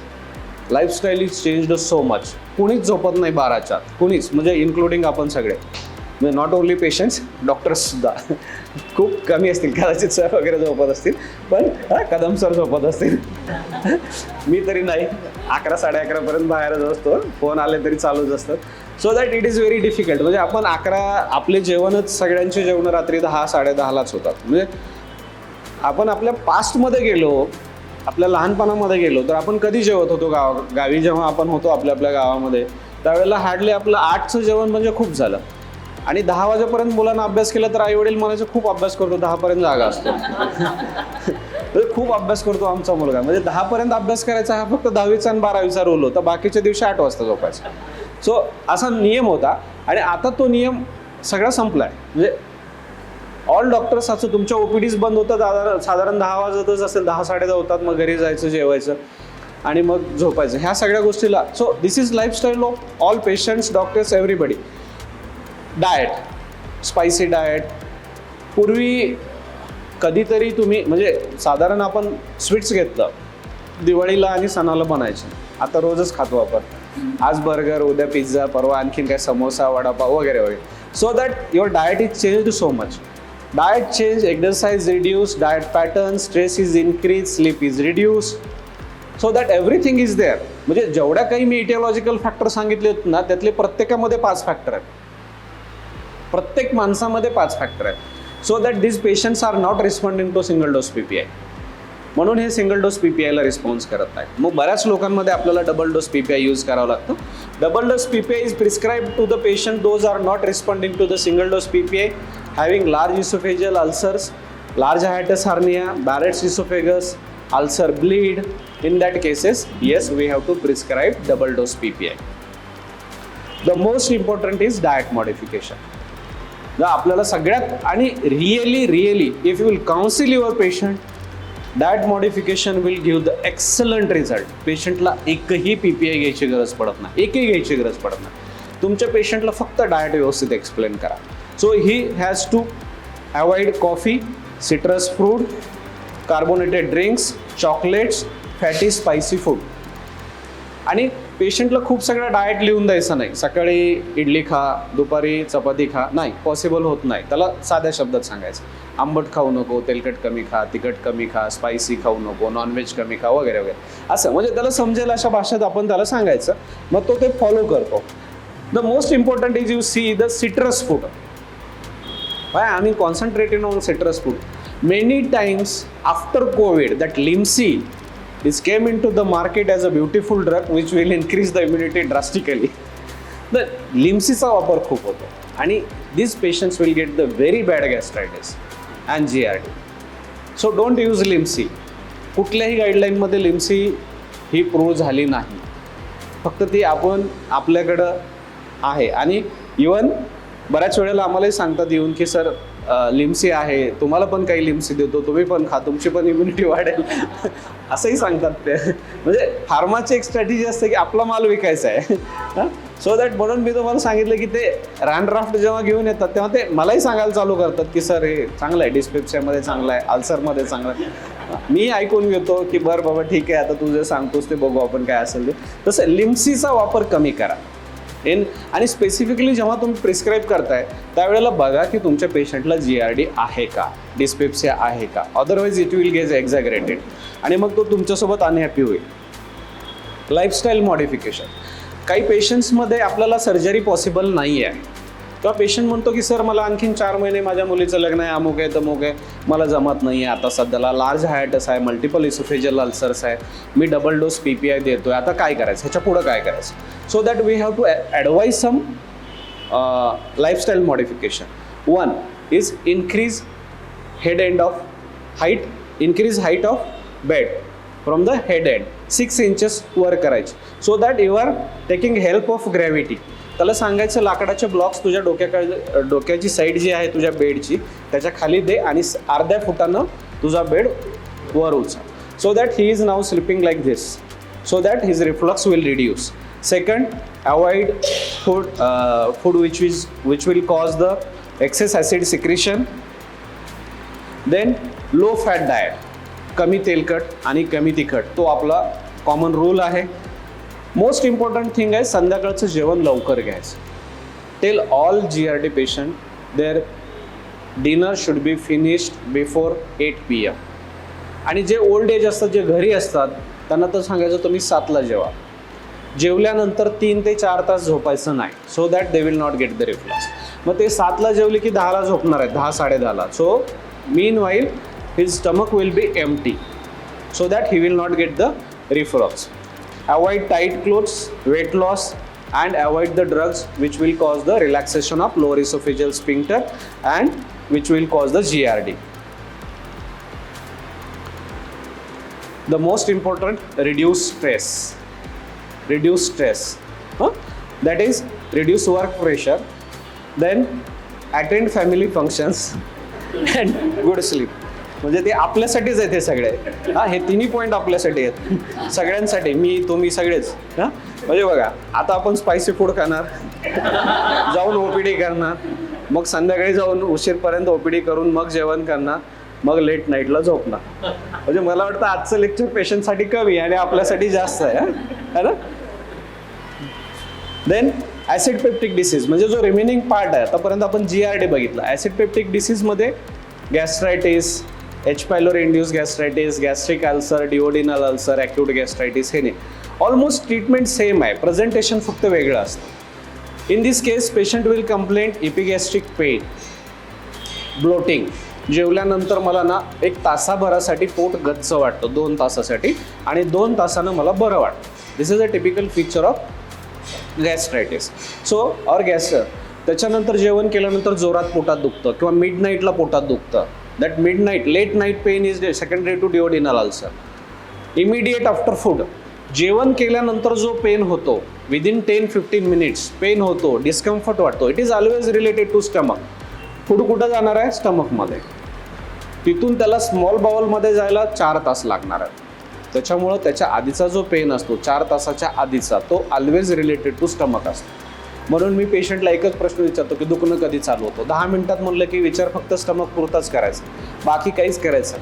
lifestyle is changed so much. कुणीच झोपत नाही 12च्या आत, कुणीच, म्हणजे इन्क्लुडिंग आपण सगळे, म्हणजे नॉट ओन्ली पेशंट्स, डॉक्टर्ससुद्धा खूप कमी असतील, कदाचित सर वगैरे झोपत असतील, पण कदम सर झोपत असतील. मी तरी नाही, 11-11:30 बाहेरच असतो, फोन आले तरी चालूच असतात. So that it is very difficult. म्हणजे आपण 11, आपले जेवणच, सगळ्यांचे जेवण रात्री 10-10:30लाच होतात. म्हणजे आपण आपल्या पास्टमध्ये गेलो आपल्या लहानपणामध्ये गेलो तर आपण कधी जेवत होतो गावी जेव्हा आपण होतो आपल्या गावामध्ये, त्यावेळेला हार्डली आपलं 8चं जेवण म्हणजे खूप झालं. आणि 10 वाजेपर्यंत मुलांना अभ्यास केला तर आई वडील म्हणायचे खूप अभ्यास करतो, 10पर्यंत जागा असतो. तर खूप अभ्यास करतो आमचा मुलगा, म्हणजे 10पर्यंत अभ्यास करायचा हा फक्त 10वीचा आणि 12वीचा रूल होता, बाकीच्या दिवशी 8 वाजता झोपायचा. सो असा नियम होता. आणि आता तो नियम सगळा संपलाय. म्हणजे ऑल डॉक्टर्स असं तुमच्या ओपीडीज बंद होतात साधारण 10 वाजतच असेल, 10 10:30 होतात, मग घरी जायचं, जेवायचं आणि मग झोपायचं, ह्या सगळ्या गोष्टीला. So this is lifestyle of all patients, doctors, everybody. Diet, spicy diet. पूर्वी कधीतरी तुम्ही म्हणजे साधारण आपण स्वीट्स घेतलं दिवाळीला आणि सणाला बनायचे, आता रोजच खातो आपण. आज बर्गर, उद्या पिझ्झा, परवा आणखीन काय समोसा, वडापाव वगैरे वगैरे. So that your diet is changed so much. Diet change, exercise reduce, diet pattern, stress is increase, sleep is reduce. So that everything is there. म्हणजे जेवढ्या काही मी इटिओलॉजिकल फॅक्टर सांगितले आहेत ना, त्यातले प्रत्येकामध्ये 5 फॅक्टर आहेत. प्रत्येक माणसामध्ये 5 फॅक्टर आहेत. So that this patients are not responding to single dose PPI. म्हणून हे सिंगल डोस PPIला रिस्पॉन्स करत नाही. मग बऱ्याच लोकांमध्ये आपल्याला डबल डोस PPI यूज करावं लागतं. Double dose PPI is prescribed to the patient those are not responding to the single dose PPI, having large oesophageal ulcers, large hiatus hernia, Barrett's esophagus, ulcer bleed. In that cases, yes, we have to prescribe double dose PPI. The most important is diet modification. जर आपल्याला सगळ्यात आणि really if you will council your patient, diet modification will give the excellent result. पेशंटला एकही PPI घ्यायची गरज पडत नाही, एकही घ्यायची गरज पडत नाही. तुमच्या पेशंटला फक्त डाएट व्यवस्थित एक्सप्लेन करा. So he has to avoid coffee, citrus fruit, carbonated drinks, chocolates, fatty spicy food. आणि पेशंटला खूप सगळं डाएट लिहून द्यायचं नाही. सकाळी इडली खा, दुपारी चपाती खा, नाही, पॉसिबल होत नाही. त्याला साध्या शब्दात सांगायचं, आंबट खाऊ नको, तेलकट कमी खा, तिखट कमी खा, स्पायसी खाऊ नको, नॉनव्हेज कमी खा वगैरे वगैरे. असं म्हणजे त्याला समजेल अशा भाषेत आपण त्याला सांगायचं, मग तो ते फॉलो करतो. The most important is you see the citrus food. Why I am concentrating on citrus food? Many times after COVID, that Limsi is came into the market as a beautiful drug which will increase the immunity drastically. The Limsiचा वापर खूप होतो आणि these patients will get the very bad gastritis and GRD. So don't use Limsi. कुठल्याही गाईडलाईनमध्ये Limsi ही prove झाली नाही. फक्त ती आपण आपल्याकडं आहे. आणि इवन बऱ्याच वेळेला आम्हालाही सांगतात येऊन की सर लिम्सी आहे, तुम्हाला पण काही लिम्सी देतो, तुम्ही पण खा, तुमची पण इम्युनिटी वाढेल. असंही सांगतात ते. म्हणजे फार्माची एक स्ट्रॅटेजी असते की आपला माल विकायचा आहे. सो दॅट म्हणून मी तुम्हाला सांगितलं की ते रॅनड्राफ्ट जेव्हा घेऊन येतात तेव्हा ते मलाही सांगायला चालू करतात की सर हे चांगलं आहे, डिस्पेप्सियामध्ये चांगलं आहे, अल्सरमध्ये चांगलं आहे. मी ऐकून घेतो की बरं बाबा ठीक आहे, आता तू जे सांगतोस ते बघू आपण काय असेल ते. तसं लिम्सीचा वापर कमी करा. आणि स्पेसिफिकली जेव्हा तुम्ही प्रिस्क्राईब करताय त्यावेळेला बघा की तुमच्या पेशंटला GRD आहे का, डिस्पेप्सिया आहे का. अदरवाईज इट विल गेट एक्झॅगरेटेड आणि मग तो तुमच्यासोबत अनहॅपी होईल. Lifestyle modification. काही पेशंट्समध्ये आपल्याला सर्जरी पॉसिबल नाही आहे, तेव्हा पेशंट म्हणतो की सर मला आणखीन 4 महिने माझ्या मुलीचं लग्न आहे, अमुक आहे तमुक आहे, मला जमत नाही आहे आता सध्याला, लार्ज हायटस आहे, मल्टिपल इसोफेजियल अल्सर्स आहे, मी डबल डोस PPI देतोय, आता काय करायचं, ह्याच्या पुढं काय करायचं. So that we have to advise some lifestyle modification. 1 is increase head end of height, increase height of bed from the head end 6 inches वर करायचे. So that you are taking help of gravity. त्याला सांगायचं लाकडाचे blocks तुझ्या डोक्याची side जी आहे तुझ्या बेडची त्याच्या खाली दे आणि अर्ध्या फुटानं तुझा बेड वर उचल. So that he is now slipping like this. So that his reflux will reduce. Second, avoid food which will cause the excess acid secretion. Then low fat diet. कमी तेलकट आणि कमी तिखट, तो आपला कॉमन रूल आहे. मोस्ट इम्पॉर्टंट थिंग आहे संध्याकाळचं जेवण लवकर घ्यायचं. Tell all GRD patient their dinner should be finished before 8 PM. आणि जे ओल्ड एज असतात, जे घरी असतात, त्यांना तर सांगायचं तुम्ही 7ला जेवा. जेवल्यानंतर 3 ते 4 तास झोपायचं नाही. So that they will not get the reflux. मग ते 7ला जेवले की 10ला झोपणार आहेत, 10 10:30ला. So meanwhile his stomach will be empty. so that he will not get the reflux. Avoid tight clothes, weight loss, and avoid the drugs which will cause the relaxation of lower esophageal sphincter and which will cause the GRD. The most important, reduce stress. Reduce stress. That is, reduce work pressure, then attend family functions and good sleep. म्हणजे ते आपल्यासाठीच आहे ते सगळे. हे तिन्ही point आपल्यासाठी आहेत, सगळ्यांसाठी, मी तुम्ही सगळेच. म्हणजे बघा, आता आपण स्पायसी फूड खाणार, जाऊन ओपीडी करणार, मग संध्याकाळी जाऊन उशीरपर्यंत ओपीडी करून मग जेवण करणार, मग लेट नाईटला झोपणार. म्हणजे मला वाटतं आजचं लेक्चर पेशंटसाठी कमी आणि आपल्यासाठी जास्त आहे ना. देन ॲसिड पेप्टिक डिसीज, म्हणजे जो रिमेनिंग पार्ट आहे, आतापर्यंत आपण GRD बघितला. ॲसिड पेप्टिक डिसीजमध्ये gastritis, H. pylori induced gastritis, gastric ulcer, duodenal ulcer, acute gastritis, हे नाही. ऑलमोस्ट ट्रीटमेंट सेम आहे, प्रेझेंटेशन फक्त वेगळं असतं. In this case patient will complaint epigastric pain, bloating. जेवल्यानंतर मला ना एक तासाभरासाठी पोट गच्च वाटतं, 2 तासासाठी, आणि 2 तासानं मला बरं वाटतं. This is a typical feature of gastritis. So or gas. त्याच्यानंतर जेवण केल्यानंतर जोरात पोटात दुखतं किंवा मिड नाईटला पोटात दुखतं. That midnight, late night pain is secondary to duodenal ulcer. Immediate after food, जेवण केल्यानंतर जो पेन होतो, विदिन 10-15 मिनिट्स पेन होतो, डिस्कम्फर्ट वाटतो, it is always related to stomach. Food कुठं जाणार आहे? स्टमकमध्ये. तिथून त्याला स्मॉल बाउलमध्ये जायला 4 तास लागणार आहे. त्याच्यामुळं त्याच्या आधीचा जो पेन असतो, 4 तासाच्या आधीचा, तो ऑलवेज रिलेटेड टू स्टमक असतो. म्हणून मी पेशंटला एकच प्रश्न विचारतो की दुखणं कधी चालू होतं. 10 मिनिटात म्हणलं की विचार फक्त स्टमक पुरताच करायचा, बाकी काहीच करायचं.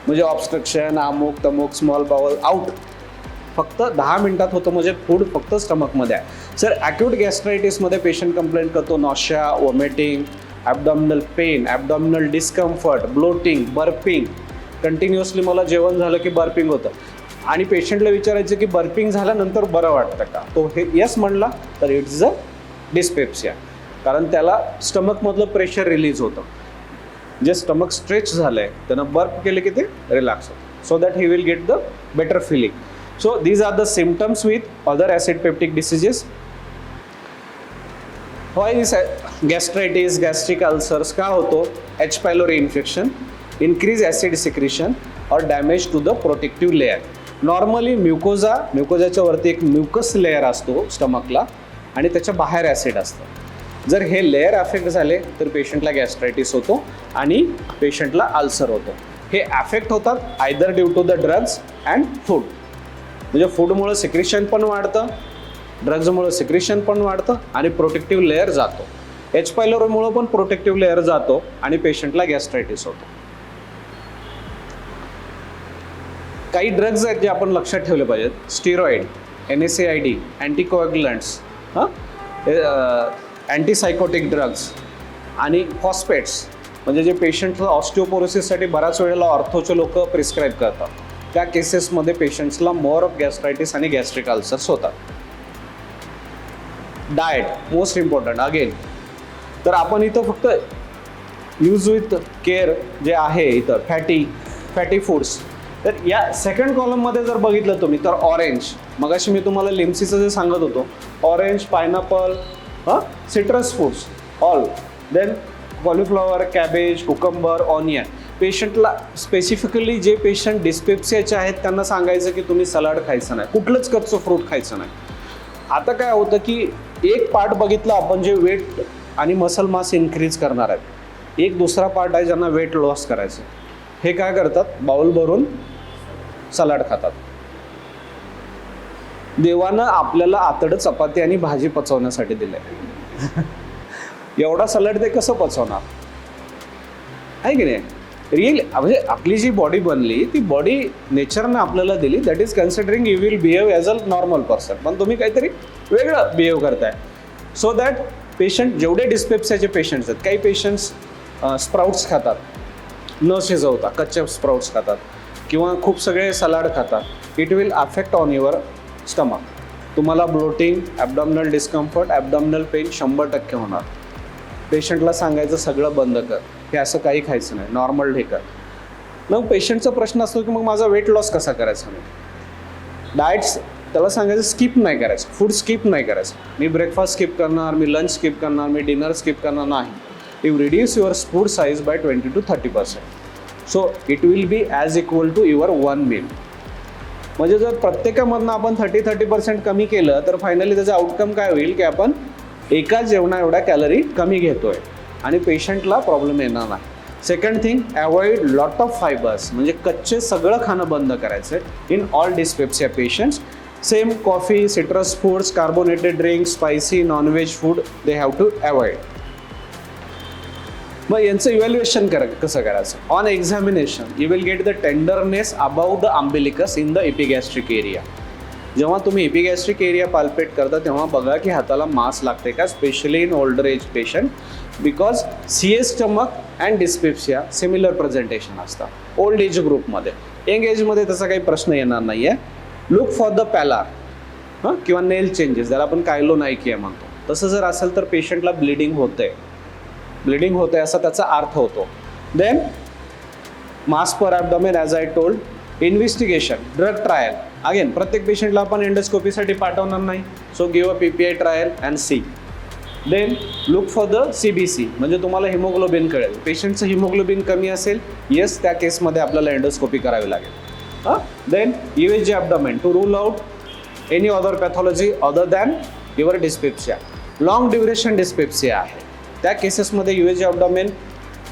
म्हणजे ऑब्स्ट्रक्शन, अमुक तमुक, स्मॉल बाउल आउट. फक्त 10 मिनिटात होतं, म्हणजे फूड फक्त स्टमकमध्ये आहे. सर, ॲक्यूट गॅस्ट्रायटिसमध्ये पेशंट कंप्लेंट करतो nausea, vomiting, abdominal pain, abdominal discomfort, bloating, burping. Continuously मला जेवण झालं की बर्पिंग होतं, आणि पेशंटला विचारायचं की बर्पिंग झाल्यानंतर बरं वाटतं का? तो हे यस म्हणला तर इट्स अ डिस्पेप्सिया, कारण त्याला स्टमकमधलं प्रेशर रिलीज होतं. जे स्टमक स्ट्रेच झालं आहे त्यानं बर्प केले की ते रिलॅक्स होतं, so that he will get the better feeling. So these are the symptoms with other acid peptic diseases. Why this gastritis, gastric ulcers का होतो? H. pylori infection, increase acid secretion और damage to the protective layer. Normally म्युकोजाच्या वरती एक mucus layer असतो स्टमकला, आणि त्याच्या बाहेर ॲसिड असतं. जर हे लेअर अफेक्ट झाले तर पेशंटला गॅस्ट्रायटिस होतो आणि पेशंटला अल्सर होतो. हे अफेक्ट होतात either due to the drugs and food. म्हणजे फूडमुळं सिक्रेशन पण वाढतं, ड्रग्जमुळं सिक्रेशन पण वाढतं, आणि प्रोटेक्टिव्ह लेअर जातो. H. pyloriमुळं पण प्रोटेक्टिव्ह लेअर जातो आणि पेशंटला गॅस्ट्रायटिस होतो. काही ड्रग्ज आहेत जे आपण लक्षात ठेवले पाहिजेत. स्टिरॉइड, NSAID, अँटीकोॲग्युलंट्स, अँटीसायकोटिक ड्रग्ज, आणि फॉस्फेट्स, म्हणजे जे पेशंटला ऑस्टिओपोरोसिससाठी बऱ्याच वेळेला ऑर्थोचे लोक प्रिस्क्राईब करतात. त्या केसेसमध्ये पेशंट्सला मोर ऑफ गॅस्ट्रायटिस आणि गॅस्ट्रिक अल्सर्स होतात. Diet most important again. तर आपण इथं फक्त यूज विथ केअर जे आहे इथं फॅटी फूड्स. तर या सेकंड कॉलममध्ये जर बघितलं तुम्ही तर ऑरेंज, मगाशी मी तुम्हाला लिम्सीचं जे सांगत होतो, orange, pineapple, citrus foods all. Then cauliflower, cabbage, cucumber, onion. पेशंटला स्पेसिफिकली जे पेशंट डिस्पेप्सियाचे आहेत त्यांना सांगायचं की तुम्ही सलाड खायचं नाही, कुठलंच कच्चं फ्रूट खायचं नाही. आता काय होतं की एक पार्ट बघितलं आपण जे वेट आणि मसल मास इन्क्रीज करणार आहेत, एक दुसरा पार्ट आहे ज्यांना वेट लॉस करायचं. हे काय करतात? बाउल भरून सलाड खातात. देवानं आपल्याला आतडं चपाती आणि भाजी पचवण्यासाठी दिलंय. एवढा सलाड ते कसं पचवणार आहे की नाही? रिअल म्हणजे आपली जी बॉडी बनली ती बॉडी नेचरनं आपल्याला दिली. That is considering you will behave as a normal person, पण तुम्ही काहीतरी वेगळं बिहेव करताय. सो दॅट पेशंट, जेवढे डिस्पेप्सियाचे पेशंट्स आहेत, काही पेशंट्स स्प्राउट्स खातात न शिजवता, कच्चे स्प्राउट्स खातात किंवा खूप सगळे सलाड खातात. It will affect on your stomach. तुम्हाला bloating, abdominal discomfort, abdominal pain 100% होणार. पेशंटला सांगायचं सगळं बंद कर, हे असं काही खायचं नाही, नॉर्मल ढेकर. मग पेशंटचा प्रश्न असतो की मग माझा वेट लॉस कसा करायचा मी. डाएट्स त्याला सांगायचं स्किप नाही करायचं, फूड स्किप नाही करायचं. मी ब्रेकफास्ट स्किप करणार, मी लंच स्किप करणार, मी डिनर स्किप करणार नाही. You reduce your food size by 20 to 30%. So it will be as equal to your 1 meal. म्हणजे जर प्रत्येकामधनं आपण 30% कमी केलं तर फायनली त्याचा आउटकम काय होईल की आपण एका जेवणा एवढ्या कॅलरी कमी घेतोय आणि पेशंटला प्रॉब्लेम येणार नाही. Second thing, avoid lot of fibres, म्हणजे कच्चे सगळं खाणं बंद करायचं आहे in all dyspepsia patients. Same coffee, citrus foods, carbonated drinks, spicy, non veg food they have to avoid. मग यांचं इव्हॅल्युएशन कसं करायचं. On examination you will get the tenderness about the umbilicus in the epigastric area. जेव्हा तुम्ही एपिगॅस्ट्रिक area palpate करता तेव्हा बघा की हाताला मास लागते का, specially in older age patient, because CS stomach and dyspepsia similar presentation असतात ओल्ड एज ग्रुपमध्ये. यंग एजमध्ये त्याचा काही प्रश्न येणार नाही आहे. लुक फॉर द पॅलार किंवा नेल चेंजेस, ज्याला आपण कायलोनायकिया म्हणतो. तसं जर असेल तर पेशंटला ब्लिडिंग होते असा त्याचा अर्थ होतो. Then mass per abdomen as I told. Investigation, drug trial. Again प्रत्येक पेशंटला आपण एंडोस्कोपीसाठी पाठवणार नाही. So give a PPI trial and see. Then look for the CBC, म्हणजे तुम्हाला हिमोग्लोबिन कळेल. पेशंटचं हिमोग्लोबिन कमी असेल, येस त्या केसमध्ये आपल्याला एंडोस्कोपी करावी लागेल. Then USG abdomen to rule out any other pathology other than your dyspepsia. Long duration dyspepsia आहे त्या केसेसमध्ये USG ॲबडॉमेन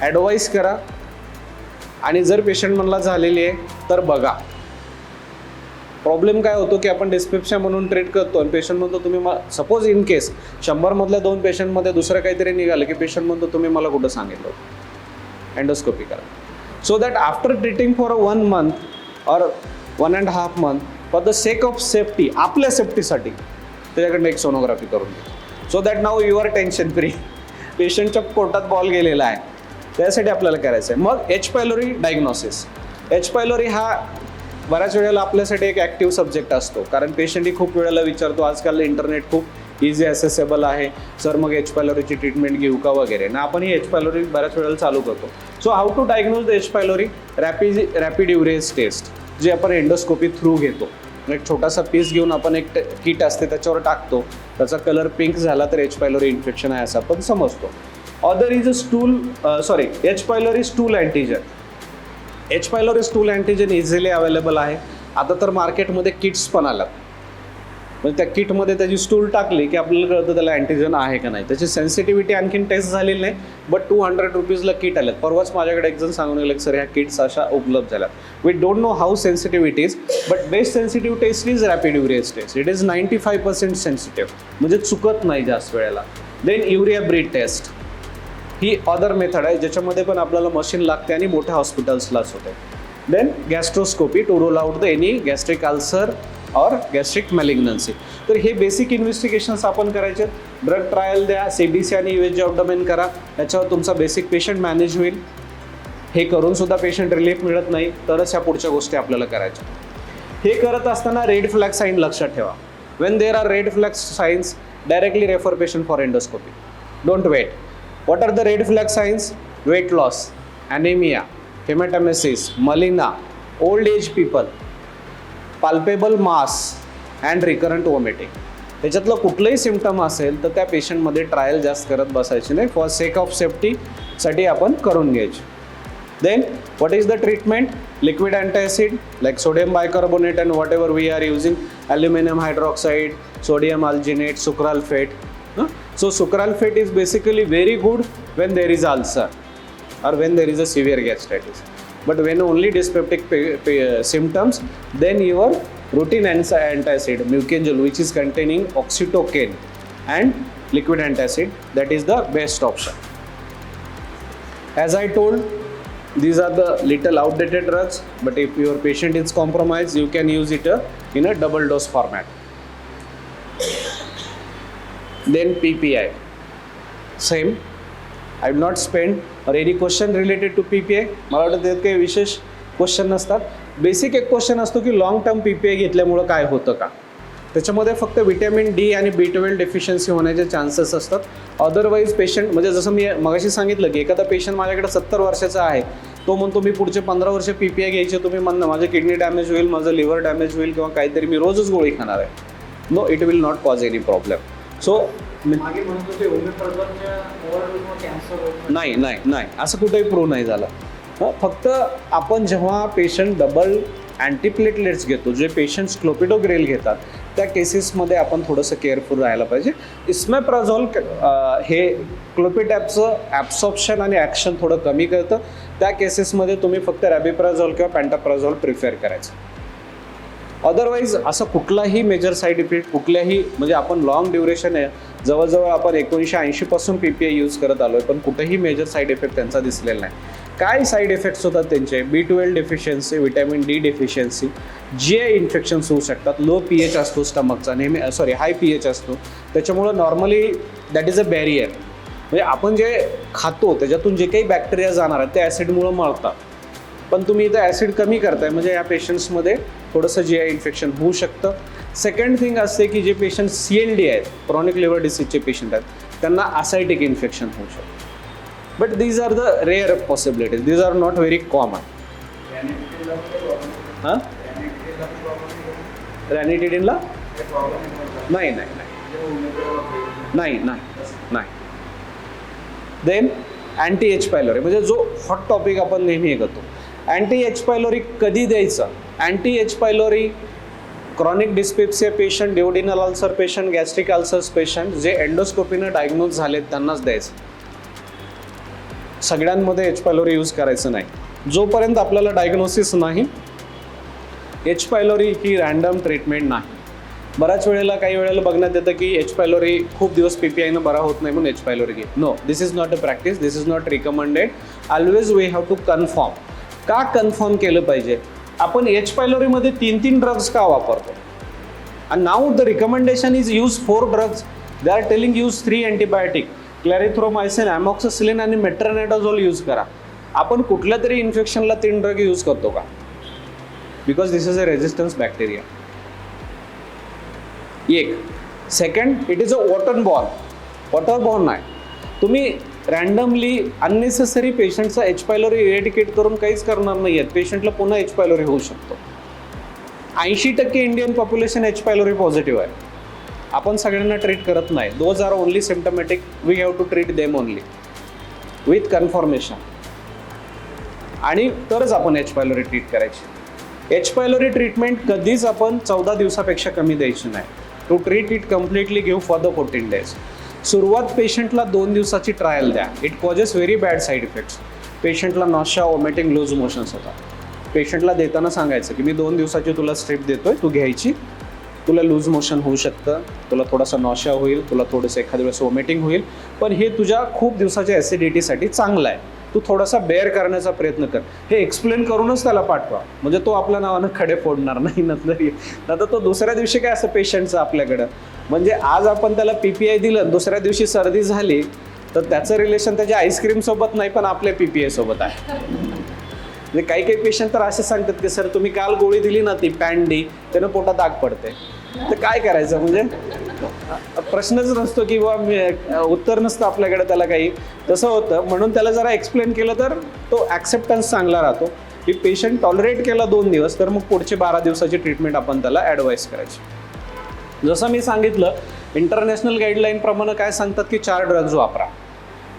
ॲडवाईस करा. आणि जर पेशंट म्हणला झालेली आहे तर बघा. प्रॉब्लेम काय होतो की आपण डिस्पेप्सिया म्हणून ट्रीट करतो आणि पेशंट म्हणतो तुम्ही सपोज इन केस 100मधल्या 2 पेशंटमध्ये दुसरं काहीतरी निघालं की पेशंट म्हणतो तुम्ही मला कुठं सांगितलं एंडोस्कोपी करा. So that after treating for 1 month or 1.5 month for the sake of safety, आपल्या सेफ्टीसाठी त्याच्याकडनं एक सोनोग्राफी करून घ्या. So that now your tension free. पेशंटच्या पोटात बॉल गेलेला आहे त्यासाठी आपल्याला करायचं आहे. मग H. pylori diagnosis. H. pylori हा बऱ्याच वेळेला आपल्यासाठी एक ॲक्टिव्ह सब्जेक्ट असतो, कारण पेशंटही खूप वेळेला विचारतो. आजकाल इंटरनेट खूप इझी ॲसेसेबल आहे, सर मग H. pyloriची ट्रीटमेंट घेऊ का वगैरे ना. आपण ही H. pylori बऱ्याच वेळेला चालू करतो. So how to diagnose the H. pylori. Rapid urease test जे आपण एंडोस्कोपी थ्रू घेतो. एक छोटासा पीस घेऊन आपण एक किट असते त्याच्यावर टाकतो, त्याचा कलर पिंक झाला तर H. pylori इन्फेक्शन आहे असं आपण समजतो. Other is a stool H. pylori stool antigen. H. pylori stool antigen easily available आहे. आता तर मार्केटमध्ये किट्स पण आल्यात, म्हणजे त्या किटमध्ये त्याची स्टूल टाकली की आपल्याला कळतं त्याला अँटीजन आहे का नाही. त्याची सेन्सिटिव्हिटी आणखीन टेस्ट झालेली नाही, बट 200 रुपीजला किट आल्यात. परवाच माझ्याकडे एक जण सांगून गेलं की सर ह्या किट्स अशा उपलब्ध झाल्यात. We don't know how sensitive it is, but best sensitive test is rapid urease test. It is 95% sensitive, म्हणजे चुकत नाही जास्त वेळेला. देन युरिया ब्रीड टेस्ट ही अदर मेथड आहे ज्याच्यामध्ये पण आपल्याला मशीन लागते आणि मोठ्या हॉस्पिटल्सलाच होते. Then gastroscopy to rule out the any gastric ulcer और गॅस्ट्रिक मॅलिग्नन्सी. तर हे बेसिक इन्व्हेस्टिगेशन्स आपण करायचे. ड्रग ट्रायल द्या, CBC आणि USG ॲबडॉमेन करा, त्याच्यावर तुमचा बेसिक पेशंट मॅनेज होईल. हे करून सुद्धा पेशंट रिलीफ मिळत नाही तरच ह्या पुढच्या गोष्टी आपल्याला करायच्या. हे करत असताना रेड फ्लॅग साईन लक्षात ठेवा. When there are red flag signs directly refer patient for endoscopy. Don't wait. What are the red flag signs? Weight loss, anemia, hematemesis, melena, old age people, palpable mass and recurrent vomiting. त्याच्यातलं कुठलंही symptom असेल तर त्या पेशंटमध्ये trial जास्त करत बसायची नाही. For sake of सेफ्टीसाठी आपण करून घ्यायची. Then what is the treatment? Liquid antacid like sodium bicarbonate and whatever we are using, aluminum hydroxide, sodium alginate, sucralfate. So sucralfate is basically very good when there is ulcer or when there is a severe gastritis. But when only dyspeptic symptoms, then your routine antacid, Mucanjol, which is containing oxytocin and liquid antacid, that is the best option. As I told, these are the little outdated drugs, but if your patient is compromised, you can use it in a double dose format. Then PPI, same. I have not spent or any question related to PPI. मला वाटतं त्यात काही विशेष question नसतात. Basic एक question असतो की long term PPI घेतल्यामुळं काय होतं का. त्याच्यामध्ये फक्त विटॅमिन D आणि B12 डेफिशियन्सी होण्याचे चान्सेस असतात. अदरवाईज पेशंट, म्हणजे जसं मी मगाशी सांगितलं की एखादा पेशंट माझ्याकडे 70 वर्षाचा आहे, तो म्हणतो मी पुढचे 15 वर्ष PPI घ्यायचे, तुम्ही म्हणणं माझं किडनी डॅमेज होईल, माझं लिव्हर डॅमेज होईल किंवा काहीतरी, मी रोजच गोळी खाणार आहे. No, it will not cause any problem. So नाही नाही नाही असं कुठेही प्रूव्ह नाही झालं. फक्त आपण जेव्हा पेशंट डबल अँटीप्लेटलेट्स घेतो, जे पेशंट्स क्लोपिडोग्रेल घेतात, त्या केसेसमध्ये आपण थोडंसं केअरफुल राहायला पाहिजे. इस्मेप्राझोल हे क्लोपिडॅपचं ॲब्सॉर्प्शन आणि ॲक्शन थोडं कमी करतं. त्या केसेसमध्ये तुम्ही फक्त रॅबिप्राझोल किंवा पॅन्टाप्राझोल प्रिफेअर करायचं. अदरवाईज असं कुठलाही मेजर साईड इफेक्ट कुठल्याही, म्हणजे आपण लॉंग ड्युरेशन आहे, जवळजवळ आपण 1980 पासून PPI यूज करत आलो आहे, पण कुठेही मेजर साईड इफेक्ट त्यांचा दिसलेला नाही. काय साईड इफेक्ट्स होतात त्यांचे? B12 deficiency, vitamin D deficiency, GI infections होऊ शकतात. लो pH असतो स्टमकचा नेहमी, हाय pH असतो, त्याच्यामुळं normally that is a barrier. म्हणजे आपण जे खातो त्याच्यातून जे काही बॅक्टेरिया जाणार आहेत ते ॲसिडमुळं मळतात, पण तुम्ही इथं ॲसिड कमी करताय म्हणजे या पेशंट्समध्ये थोडंसं GI इन्फेक्शन होऊ शकतं. सेकंड थिंग असते की जे पेशंट CLD आहेत, क्रॉनिक लिव्हर डिसीजचे पेशंट आहेत, त्यांना असायटिक इन्फेक्शन होऊ शकतं. But these are the rare possibilities, these are not very common. हां, रॅनिटिडिनला नाही नाही नाही नाही नाही. देन अँटी H पायलोरी, म्हणजे जो हॉट टॉपिक आपण नेहमी करतो. अँटी H पायलोरी कधी द्यायचं? Anti H pylori chronic dyspepsia patient, duodenal ulcer patient, gastric ulcers patient जे एंडोस्कोपीनं डायग्नोज झालेत त्यांनाच द्यायचं. सगळ्यांमध्ये H पायलोरी यूज करायचं नाही. जोपर्यंत आपल्याला डायग्नोसिस नाही, H पायलोरी ही रँडम ट्रीटमेंट नाही. बऱ्याच वेळेला काही वेळेला बघण्यात येतं की H पायलोरी खूप दिवस PPIनं बरा होत नाही म्हणून H पायलोरी घे. No, this is not a practice, this is not recommended. Always we have to confirm. का कन्फर्म केलं पाहिजे? आपण H पायलोरीमध्ये 3 ड्रग्ज का वापरतो? आणि now the recommendation is use 4 drugs. They are telling use 3 antibiotic, clarithromycin, amoxicillin आणि metronidazole use करा. आपण कुठल्या तरी इन्फेक्शनला 3 ड्रग यूज करतो का? Because this is a resistance bacteria. एक. सेकंड, इट इज अ वॉटरबॉर्न नाही. तुम्ही रँडमली अननेसेसरी पेशंटचा H पायलोरी इरेडिकेट करून काहीच करणार नाही आहेत. पेशंटला पुन्हा H पायलोरी होऊ शकतो. 80% Indian population H pylori positive आहे. आपण सगळ्यांना ट्रीट करत नाही. Those are only symptomatic, we have to treat them only with confirmation, आणि तरच आपण H पायलोरी ट्रीट करायची. H पायलोरी ट्रीटमेंट कधीच आपण 14 दिवसापेक्षा कमी द्यायची नाही. To treat it completely give for the 14 days. सुरुवात पेशंटला 2 दिवसाची ट्रायल द्या. It causes very bad side effects. पेशंटला नॉशा, वॉमिटिंग, लूज मोशन्स होतात. पेशंटला देताना सांगायचं की मी 2 दिवसाची तुला स्ट्रिप देतोय, तू घ्यायची. तुला लूज मोशन होऊ शकतं, तुला थोडासा नॉशा होईल, तुला थोडंसं एखाद्या वेळेस वॉमिटिंग होईल, पण हे तुझ्या खूप दिवसाच्या ॲसिडिटीसाठी चांगलं आहे. तू थोडासा बेअर करण्याचा प्रयत्न कर. हे एक्सप्लेन करूनच त्याला पाठवा, म्हणजे तो आपल्या नावानं खडे फोडणार नाही. नंतर तो दुसऱ्या दिवशी काय असं पेशंटचं आपल्याकडं, म्हणजे आज आपण त्याला PPI दिलं, दुसऱ्या दिवशी सर्दी झाली, तर त्याचं रिलेशन त्याच्या आईस्क्रीमसोबत नाही, पण आपल्या PPI सोबत आहे. म्हणजे काही काही पेशंट तर असे सांगतात की सर तुम्ही काल गोळी दिली ना ती पॅन्डी, त्यानं पोटात दाग पडते. तर काय करायचं? म्हणजे प्रश्नच नसतो की बाबा उत्तर नसतं आपल्याकडे त्याला काही. तसं होतं, म्हणून त्याला जरा एक्सप्लेन केलं तर तो ॲक्सेप्टन्स चांगला राहतो. की पेशंट टॉलरेट केला 2 दिवस, तर मग पुढचे 12 दिवसाची ट्रीटमेंट आपण त्याला ॲडवाईस करायची. जसं मी सांगितलं, इंटरनॅशनल गाईडलाईनप्रमाणे काय सांगतात की 4 ड्रग्ज वापरा,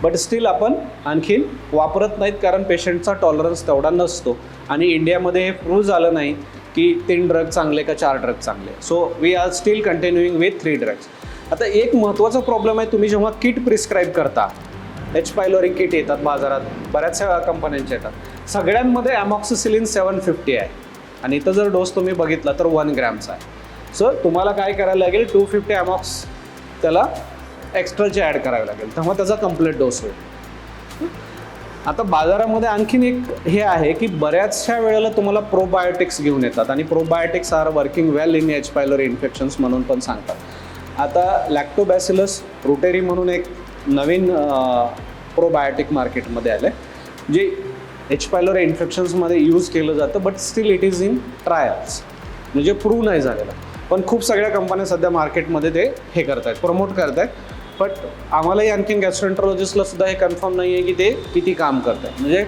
बट स्टील आपण आणखीन वापरत नाहीत, कारण पेशंटचा टॉलरन्स तेवढा नसतो. आणि इंडियामध्ये हे प्रूव्ह झालं नाही की 3 ड्रग चांगले का 4 ड्रग चांगले. So we are still continuing with 3 drugs. आता एक महत्त्वाचा प्रॉब्लेम आहे, तुम्ही जेव्हा किट प्रिस्क्राईब करता, H पायलोरी किट येतात बाजारात, बऱ्याचशा कंपन्यांच्या येतात, सगळ्यांमध्ये ॲमॉक्सिसिलिन 750 आहे, आणि इथं जर डोस तुम्ही बघितला तर 1 ग्रॅमचा आहे. सो तुम्हाला काय करायला लागेल, 250 ॲमॉक्स त्याला एक्स्ट्राचे ॲड करावे लागेल, तेव्हा त्याचा कम्प्लीट डोस होईल. आता बाजारामध्ये आणखीन एक हे आहे की बऱ्याचशा वेळेला तुम्हाला प्रोबायोटिक्स घेऊन येतात, आणि probiotics are working well in H pylori infections म्हणून पण सांगतात. आता लॅक्टोबॅसिलस रुटेरी म्हणून एक नवीन प्रोबायोटिक मार्केटमध्ये आलं आहे, जे H पायलोरी इन्फेक्शन्समध्ये यूज केलं जातं, but still it is in trials, म्हणजे प्रूव्ह नाही झालेलं. पण खूप सगळ्या कंपन्या सध्या मार्केटमध्ये ते हे करतायत, प्रमोट करतायत. बट आम्हालाही आणखीन गॅस्ट्रोएंटरोलॉजिस्टला सुद्धा हे कन्फर्म नाही आहे की ते किती काम करतात. म्हणजे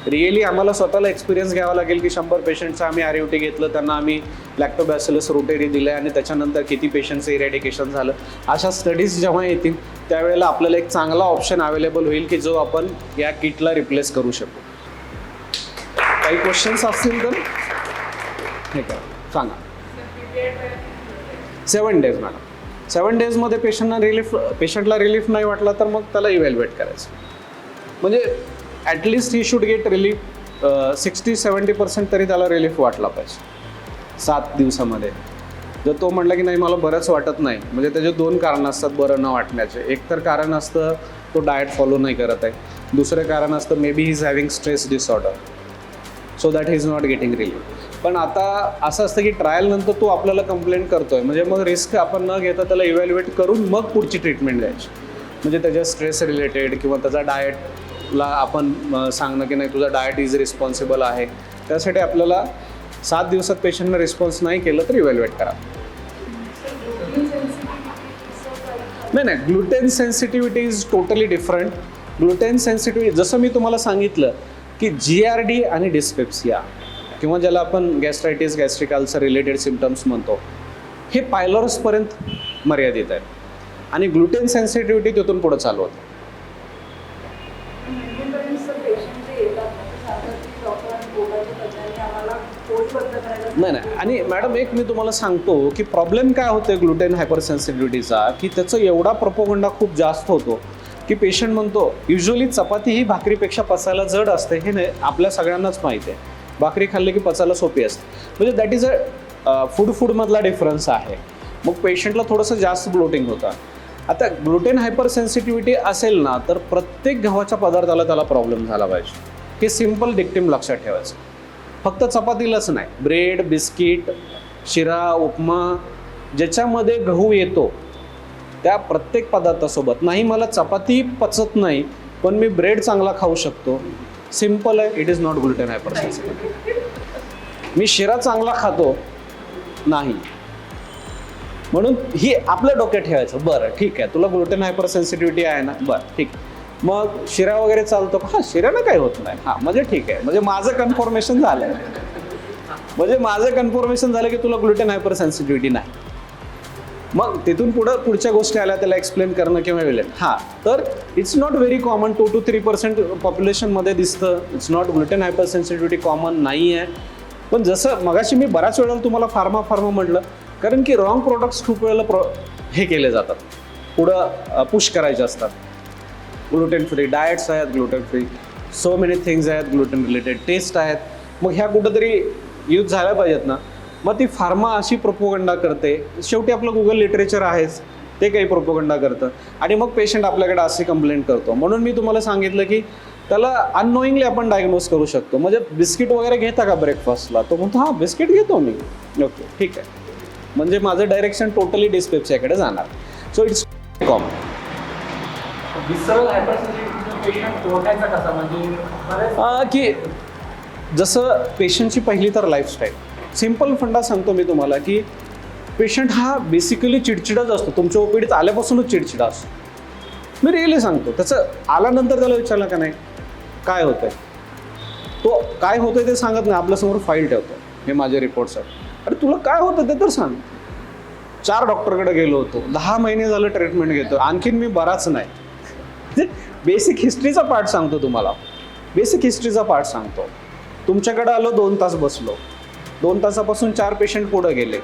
रिअली आम्हाला स्वतःला एक्सपिरियन्स घ्यावा लागेल की 100 पेशंटचं आम्ही RUT घेतलं, त्यांना आम्ही लॅक्टोबॅसिलस रोटेरी दिले आणि त्याच्यानंतर किती पेशंटचं इरॅडिकेशन झालं. अशा स्टडीज जेव्हा येतील त्यावेळेला आपल्याला एक चांगला ऑप्शन अवेलेबल होईल की जो आपण या किटला रिप्लेस करू शकू. काही क्वेश्चन्स असतील तर हे करा, सांगा. 7 days मॅडम. 7 daysमध्ये पेशंटला रिलीफ नाही वाटला तर मग त्याला इव्हॅल्युएट करायचं. म्हणजे at least he should get relief 60-70% तरी त्याला रिलीफ वाटला पाहिजे 7 दिवसामध्ये. जर तो म्हटला की नाही मला बरंच वाटत नाही, म्हणजे त्याचे 2 कारणं असतात बरं न वाटण्याचे. एक तर कारण असतं तो डाएट फॉलो नाही करत आहे, दुसरं कारण असतं may be he is having stress disorder, so that he is not getting relief. पण आता असं असतं की ट्रायलनंतर तो आपल्याला कंप्लेंट करतोय, म्हणजे मग रिस्क आपण न घेता त्याला इव्हॅल्युएट करून मग पुढची ट्रीटमेंट द्यायची. म्हणजे त्याच्या स्ट्रेस रिलेटेड किंवा त्याचा डाएटला आपण सांगणं की नाही तुझा डाएट इज रिस्पॉन्सिबल आहे. त्यासाठी आपल्याला 7 दिवसात पेशंटनं रिस्पॉन्स नाही केलं तर इव्हॅल्युएट करा. नाही, gluten sensitivity is totally different. Gluten sensitivity जसं मी तुम्हाला सांगितलं की GRD आणि डिस्पेप्सिया किंवा ज्याला आपण गॅस्ट्रायटिस, गॅस्ट्रिक अल्सर रिलेटेड सिम्पटम्स म्हणतो, हे पायलॉर्सपर्यंत मर्यादित आहेत आणि ग्लुटेन सेन्सिटिव्हिटी तिथून पुढं चालू होतं. नाही, आणि मॅडम एक मी तुम्हाला सांगतो की प्रॉब्लेम काय होते ग्लुटेन हायपरसेन्सिटिव्हिटीचा, की त्याचं एवढा प्रोपोगंडा खूप जास्त होतो की पेशंट म्हणतो युजली चपाती ही भाकरीपेक्षा पचायला जड असते. हे नाही आपल्या सगळ्यांनाच माहिती आहे. भाकरी खाल्ली की पचायला सोपी असते. म्हणजे दॅट इज अ फूडमधला डिफरन्स आहे. मग पेशंटला थोडंसं जास्त ब्लोटिंग होतं. आता ग्लुटेन हायपरसेन्सिटिव्हिटी असेल ना तर प्रत्येक गव्हाच्या पदार्थाला त्याला प्रॉब्लेम झाला पाहिजे. हे सिम्पल डिक्टिम लक्षात ठेवायचं. फक्त चपातीलाच नाही, ब्रेड, बिस्किट, शिरा, उपमा ज्याच्यामध्ये गहू येतो त्या प्रत्येक पदार्थासोबत, नाही मला चपाती पचत नाही पण मी ब्रेड चांगला खाऊ शकतो, सिम्पल आहे, इट इज नॉट ग्लुटेन हायपरसेन्सिटिव्हिटी. मी शिरा चांगला खातो नाही, म्हणून ही आपल्या डोक्यात ठेवायचं. बरं ठीक आहे, तुला ग्लुटेन हायपरसेन्सिटिव्हिटी आहे ना, बरं ठीक, मग शिरा वगैरे चालतो का? हां, शिरानं काही होत नाही. हां, म्हणजे ठीक आहे, म्हणजे माझं कन्फर्मेशन झालं की तुला ग्लुटेन हायपरसेन्सिटिव्हिटी नाही. मग तिथून पुढच्या गोष्टी आल्या त्याला एक्सप्लेन करणं किंवा विलेट. हां, तर it's not very common, 2 to 3% पॉप्युलेशनमध्ये दिसतं. इट्स नॉट ग्लुटेन हायपरसेन्सिटिव्हिटी कॉमन नाही आहे. पण जसं मगाशी मी बऱ्याच वेळेला तुम्हाला फार्मा म्हटलं, कारण की रॉंग प्रोडक्ट्स खूप वेळेला हे केले जातात, पुढं पुश करायचे असतात. ग्लुटेन फ्री डाएट्स आहेत, gluten free so many things आहेत, ग्लुटेन रिलेटेड टेस्ट आहेत. मग ह्या कुठंतरी यूज झाल्या पाहिजेत ना. मग ती फार्मा अशी प्रोपोगंडा करते. शेवटी आपलं गुगल लिटरेचर आहेच, ते काही प्रोपोगंडा करतं आणि मग पेशंट आपल्याकडे अशी कंप्लेंट करतो. म्हणून मी तुम्हाला सांगितलं की त्याला अननोईंगली आपण डायग्नोज करू शकतो. म्हणजे बिस्किट वगैरे घेता का ब्रेकफास्टला? तो म्हणतो हां बिस्किट घेतो मी. ओके ठीक आहे, म्हणजे माझं डायरेक्शन टोटली डिस्पेप्सियाकडे जाणार. So it's common. की जसं पेशंटची पहिली तर लाईफस्टाईल, सिम्पल फंडा सांगतो मी तुम्हाला की पेशंट हा बेसिकली चिडचिडाच असतो. तुमच्या ओपीडीत आल्यापासूनच चिडचिडा असतो. मी रिअली सांगतो, त्याचं आल्यानंतर त्याला विचारलं का नाही काय होतंय, तो काय होतंय ते सांगत नाही, आपल्यासमोर फाईल ठेवतो, हे माझे रिपोर्ट्स आहेत. अरे तुला काय होतं ते तर सांग. 4 डॉक्टरकडे गेलो होतो, 10 महिने झालं ट्रीटमेंट घेतो, आणखीन मी बराच नाही. बेसिक हिस्ट्रीचा पार्ट सांगतो तुम्हाला, बेसिक हिस्ट्रीचा पार्ट सांगतो. तुमच्याकडे आलो, 2 तास बसलो, 2 तासापासून 4 पेशंट पुढे गेले.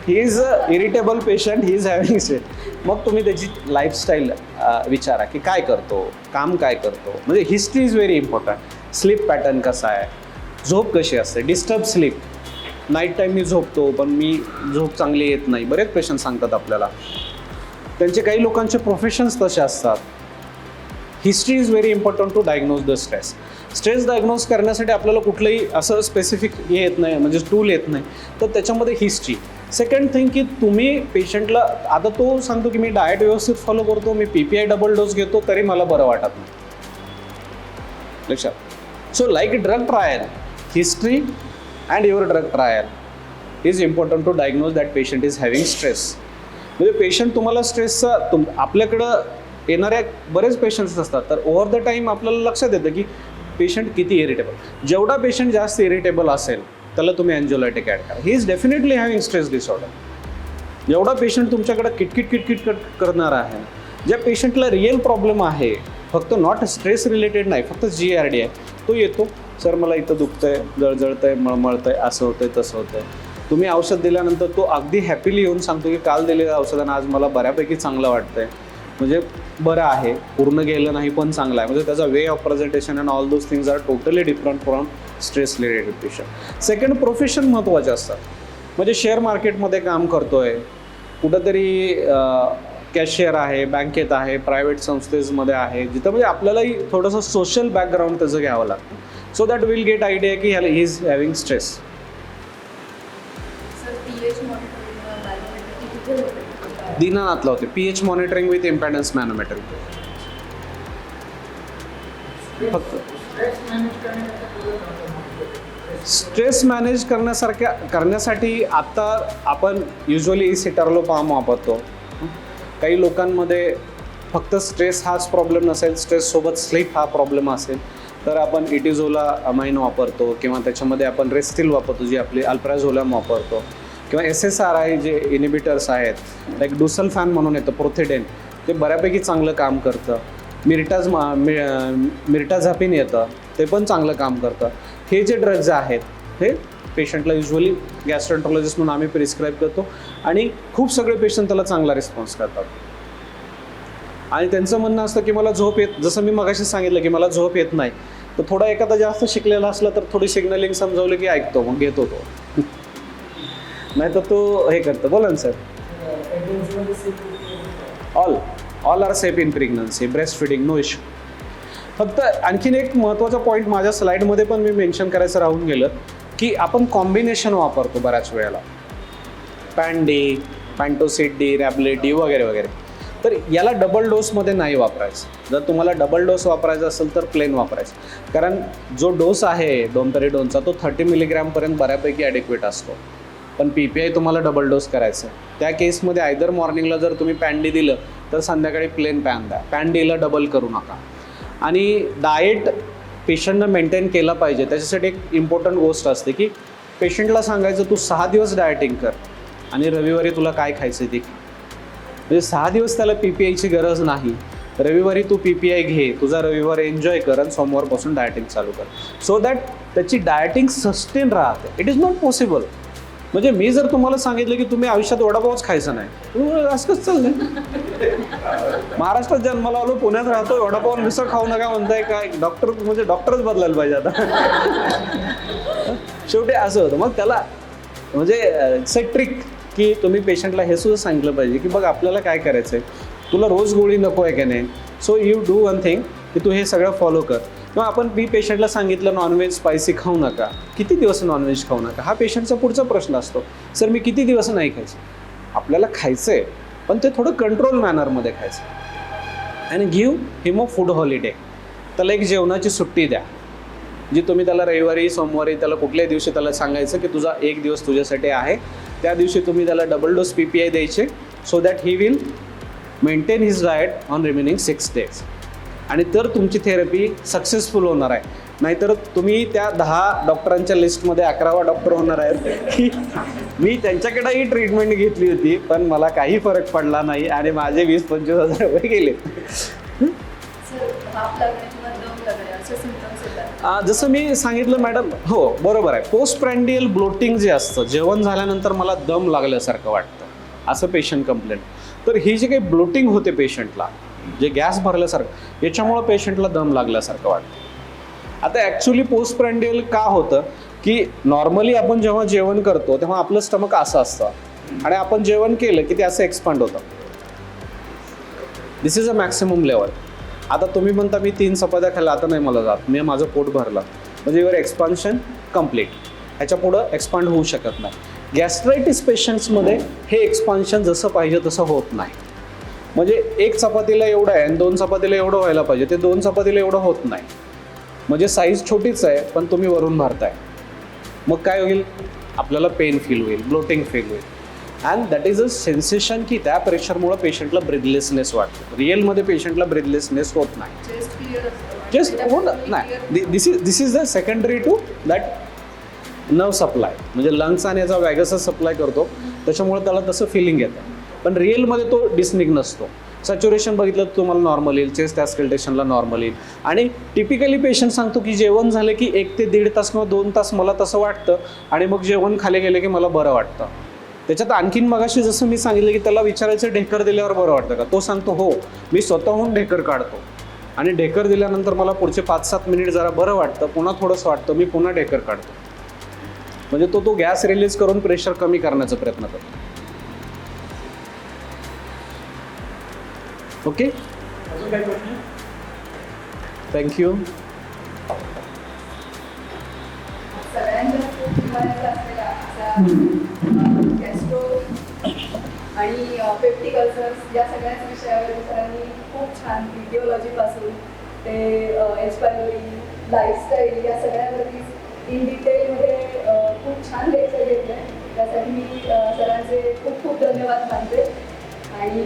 He is a irritable patient, he is having stress. मग तुम्ही त्याची लाईफस्टाईल विचारा की काय करतो, काम काय करतो. म्हणजे history is very important. Sleep pattern कसा आहे, झोप कशी असते, डिस्टर्ब स्लीप, नाईट टाईम मी झोपतो पण मी झोप चांगली येत नाही. बरेच पेशंट सांगतात आपल्याला. त्यांचे काही लोकांचे प्रोफेशन्स तसे असतात. History is very important to diagnose the stress. Stress diagnose करण्यासाठी आपल्याला कुठलंही असं स्पेसिफिक हे येत नाही, म्हणजे टूल येत नाही. तर त्याच्यामध्ये हिस्ट्री. सेकंड थिंग की तुम्ही पेशंटला, आता तो सांगतो की मी डाएट व्यवस्थित फॉलो करतो, मी PPI डबल डोस घेतो तरी मला बरं वाटत नाही. लक्षात. So like drug trial, history and your drug trial is important to diagnose that patient is having stress. म्हणजे पेशंट तुम्हाला स्ट्रेसचा आपल्याकडं येणाऱ्या बरेच पेशंट्स असतात, तर ओव्हर द टाईम आपल्याला लक्षात येतं की पेशंट किती इरिटेबल. जेवढा पेशंट जास्त इरिटेबल असेल त्याला तुम्ही अँजिओलायटिक ॲड करा. He is definitely having stress disorder. जेवढा पेशंट तुमच्याकडे किटकिट करणार आहे, ज्या पेशंटला रिअल प्रॉब्लेम आहे, फक्त नॉट स्ट्रेस रिलेटेड नाही, फक्त GERD आहे, तो येतो, सर मला इथं दुखतंय, जळजळतंय, मळमळतंय, असं होतंय, तसं होतंय. तुम्ही औषध दिल्यानंतर तो अगदी हॅपीली येऊन सांगतो की काल दिलेल्या औषधानं आज मला बऱ्यापैकी चांगलं वाटतंय, म्हणजे बरं आहे, पूर्ण गेलं नाही पण चांगलं आहे. म्हणजे त्याचा way of presentation and all those things are totally different from stress related patient. Second, profession महत्त्वाचे असतात. म्हणजे शेअर मार्केटमध्ये काम करतोय, कुठंतरी कॅशियर आहे, बँकेत आहे, प्रायव्हेट संस्थेमध्ये आहे, जिथं म्हणजे आपल्यालाही थोडंसं सोशल बॅकग्राऊंड त्याचं घ्यावं लागतं. So that will get idea की ह्याला he is having stress. Sir pH monitoring manometric कुठे होते? दीनानाथला होते. PH monitoring with impedance manometric. फक्त स्ट्रेस मॅनेज करण्यासाठी आता आपण युजली इसिटारलोपाम वापरतो. काही लोकांमध्ये फक्त स्ट्रेस हाच प्रॉब्लेम नसेल, स्ट्रेससोबत स्लीप हा प्रॉब्लेम असेल तर आपण इटिझोला अमाइन वापरतो, किंवा त्याच्यामध्ये आपण रेस्टिल वापरतो, जी आपली अल्प्राझोलॅम वापरतो, किंवा SSRI जे इनिबिटर्स आहेत, लाईक डुसलफॅन म्हणून येतं, प्रोथेडेन, ते बऱ्यापैकी चांगलं काम करतं. मिर्टाझापिन येतं, ते पण चांगलं काम करतं. हे जे ड्रग्ज आहेत हे पेशंटला युजली गॅस्ट्रोएंटरोलॉजिस्ट म्हणून आम्ही प्रिस्क्राईब करतो, आणि खूप सगळे पेशंट त्याला चांगला रिस्पॉन्स करतात. आणि त्यांचं म्हणणं असतं की मला झोप येत, जसं मी मगाशी सांगितलं की मला झोप येत नाही, तर थोडा एखादा जास्त शिकलेला असला तर थोडी सिग्नलिंग समजवलं की ऐकतो, मग घेतो तो. नाही तर तो हे करतो. बोला ना sir. All are safe in pregnancy, breast feeding, no issue. फक्त आणखीन एक महत्त्वाचा पॉईंट माझ्या स्लाईडमध्ये पण मी मेन्शन करायचं राहून गेलं की आपण कॉम्बिनेशन वापरतो बऱ्याच वेळेला, पॅनडी, पॅन्टोसिड डी, रॅबलेट डी वगैरे वगैरे. तर याला डबल डोसमध्ये नाही वापरायचं. जर तुम्हाला डबल डोस वापरायचा असेल तर प्लेन वापरायचं, कारण जो डोस आहे डोमपेरिडोनचा तो 30 मिलीग्रॅमपर्यंत बऱ्यापैकी ॲडिक्वेट असतो. पण PPI तुम्हाला डबल डोस करायचं आहे. त्या केसमध्ये आयदर मॉर्निंगला जर तुम्ही पॅनडी दिलं तर संध्याकाळी प्लेन पॅन द्या. पॅनडीला डबल करू नका. आणि डाएट पेशंटनं मेंटेन केला पाहिजे. त्याच्यासाठी एक इम्पॉर्टंट गोष्ट असते की पेशंटला सांगायचं तू 6 दिवस डाएटिंग कर आणि रविवारी तुला काय खायचं ते. म्हणजे 6 दिवस त्याला PPIची गरज नाही. रविवारी तू PPI घे, तुझा रविवार एन्जॉय कर आणि सोमवारपासून डाएटिंग चालू कर, सो दॅट त्याची डाएटिंग सस्टेन राहते. It is not possible. म्हणजे मी जर तुम्हाला सांगितलं की तुम्ही आयुष्यात वडापावच खायचं नाही, तुम्ही असं कसं चाललंय? महाराष्ट्रात जन्माला आलो, पुण्यात राहतो, वडापाव मिसळ खाऊ नका म्हणताय काय? डॉक्टर म्हणजे डॉक्टरच बदलायला पाहिजे आता. शेवटी असं होतं. मग त्याला म्हणजे ट्रिक की तुम्ही पेशंटला हे सुद्धा सांगितलं पाहिजे की बघ आपल्याला काय करायचं आहे, तुला रोज गोळी नको आहे की नाही, so you do one thing की तू हे सगळं फॉलो कर. किंवा आपण पेशंटला सांगितलं नॉनव्हेज स्पायसी खाऊ नका, किती दिवस नॉनव्हेज खाऊ नका, हा पेशंटचा पुढचा प्रश्न असतो. सर मी किती दिवस नाही खायचं. आपल्याला खायचं आहे पण ते थोडं कंट्रोल मॅनरमध्ये खायचं. आणि give him a food holiday. त्याला एक जेवणाची सुट्टी द्या, जी तुम्ही त्याला रविवारी सोमवारी त्याला कुठल्याही दिवशी त्याला सांगायचं की तुझा एक दिवस तुझ्यासाठी आहे, त्या दिवशी तुम्ही त्याला डबल डोस PPI द्यायचे, so that he will maintain his diet on remaining 6 days. आणि तर तुमची थेरपी सक्सेसफुल होणार आहे. नाहीतर तुम्ही त्या 10 डॉक्टरांच्या लिस्टमध्ये 11वा डॉक्टर होणार आहेत की मी त्यांच्याकडेही ट्रीटमेंट घेतली होती पण मला काही फरक पडला नाही आणि माझे 20-25 हजार रुपये गेले. जसं मी सांगितलं मॅडम, हो बरोबर आहे. पोस्ट प्रँडियल ब्लोटिंग जे असतं, जेवण झाल्यानंतर मला दम लागल्यासारखं वाटतं, असं पेशंट कंप्लेंट. तर ही जी काही ब्लोटिंग होते पेशंटला, जे गॅस भरल्यासारखं, याच्यामुळं पेशंटला दम लागल्यासारखं वाटतं. आता ॲक्च्युली पोस्ट प्रँडियल का होतं की नॉर्मली आपण जेव्हा जेवण करतो तेव्हा आपलं स्टमक असं असतं आणि आपण जेवण केलं की ते असं एक्सपांड होतं. दिस इज अ मॅक्सिमम लेवल. आता तुम्ही म्हणता मी 3 चपात्या खाल्ल्या, आता नाही मला जात, मी माझं पोट भरलं, म्हणजे युअर एक्सपान्शन कम्प्लीट. ह्याच्या पुढं एक्सपांड होऊ शकत नाही. गॅस्ट्रायटिस पेशंट्समध्ये हे एक्सपान्शन जसं पाहिजे तसं होत नाही. म्हणजे 1 चपातीला एवढं आहे आणि 2 चपातीला एवढं व्हायला पाहिजे, ते 2 चपातीला एवढं होत नाही. म्हणजे साईज छोटीच आहे पण तुम्ही वरून भरताय, मग काय होईल? आपल्याला पेन फील होईल, ब्लोटिंग फील होईल. And that is a sensation की त्या प्रेशरमुळे पेशंटला ब्रिथलेसनेस वाटतो. रिअलमध्ये पेशंटला ब्रिथलेसनेस होत नाही. चेस्ट क्लिअर असतं. जस्ट हो नाही, this is the secondary to that nerve supply, म्हणजे लंग्स आणि याचा वॅगसच सप्लाय करतो, त्याच्यामुळे त्याला तसं फिलिंग येतं. पण रिअलमध्ये तो डिस्निक नसतो. सॅच्युरेशन बघितलं तर तुम्हाला नॉर्मल येईल, चेस्ट ॲस्कल्टेशनला नॉर्मल येईल. आणि टिपिकली पेशंट सांगतो की जेवण झालं की 1 ते 1.5 तास किंवा 2 तास मला तसं वाटतं आणि मग जेवण खाली गेलं की मला बरं वाटतं. त्याच्यात आणखीन मगाशी जसं मी सांगितलं की त्याला विचारायचं ढेकर दिल्यावर बरं वाटतं का, तो सांगतो हो मी स्वतःहून ढेकर काढतो आणि ढेकर दिल्यानंतर मला पुढचे 5-7 मिनिट जरा बरं वाटतं, पुन्हा थोडंसं वाटतं, मी पुन्हा ढेकर काढतो. म्हणजे तो गॅस रिलीज करून प्रेशर कमी करण्याचा प्रयत्न करतो. Okay, thank you. सगळ्यात जास्त जिव्हाळ्याचा असलेला असा गॅस्ट्रो आणि पेप्टिक अल्सर्स या सगळ्याच विषयावर सरांनी खूप छान फिजिओलॉजीपासून ते एच पायलोरी, लाईफस्टाईल या सगळ्यावरती इन डिटेलमध्ये खूप छान लेक्चर घेतलं आहे. त्यासाठी मी सरांचे खूप खूप धन्यवाद मानते. आणि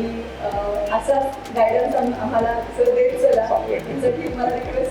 असा गायडन्स आम्हाला सर देत चला यासाठी मला रिक्वेस्ट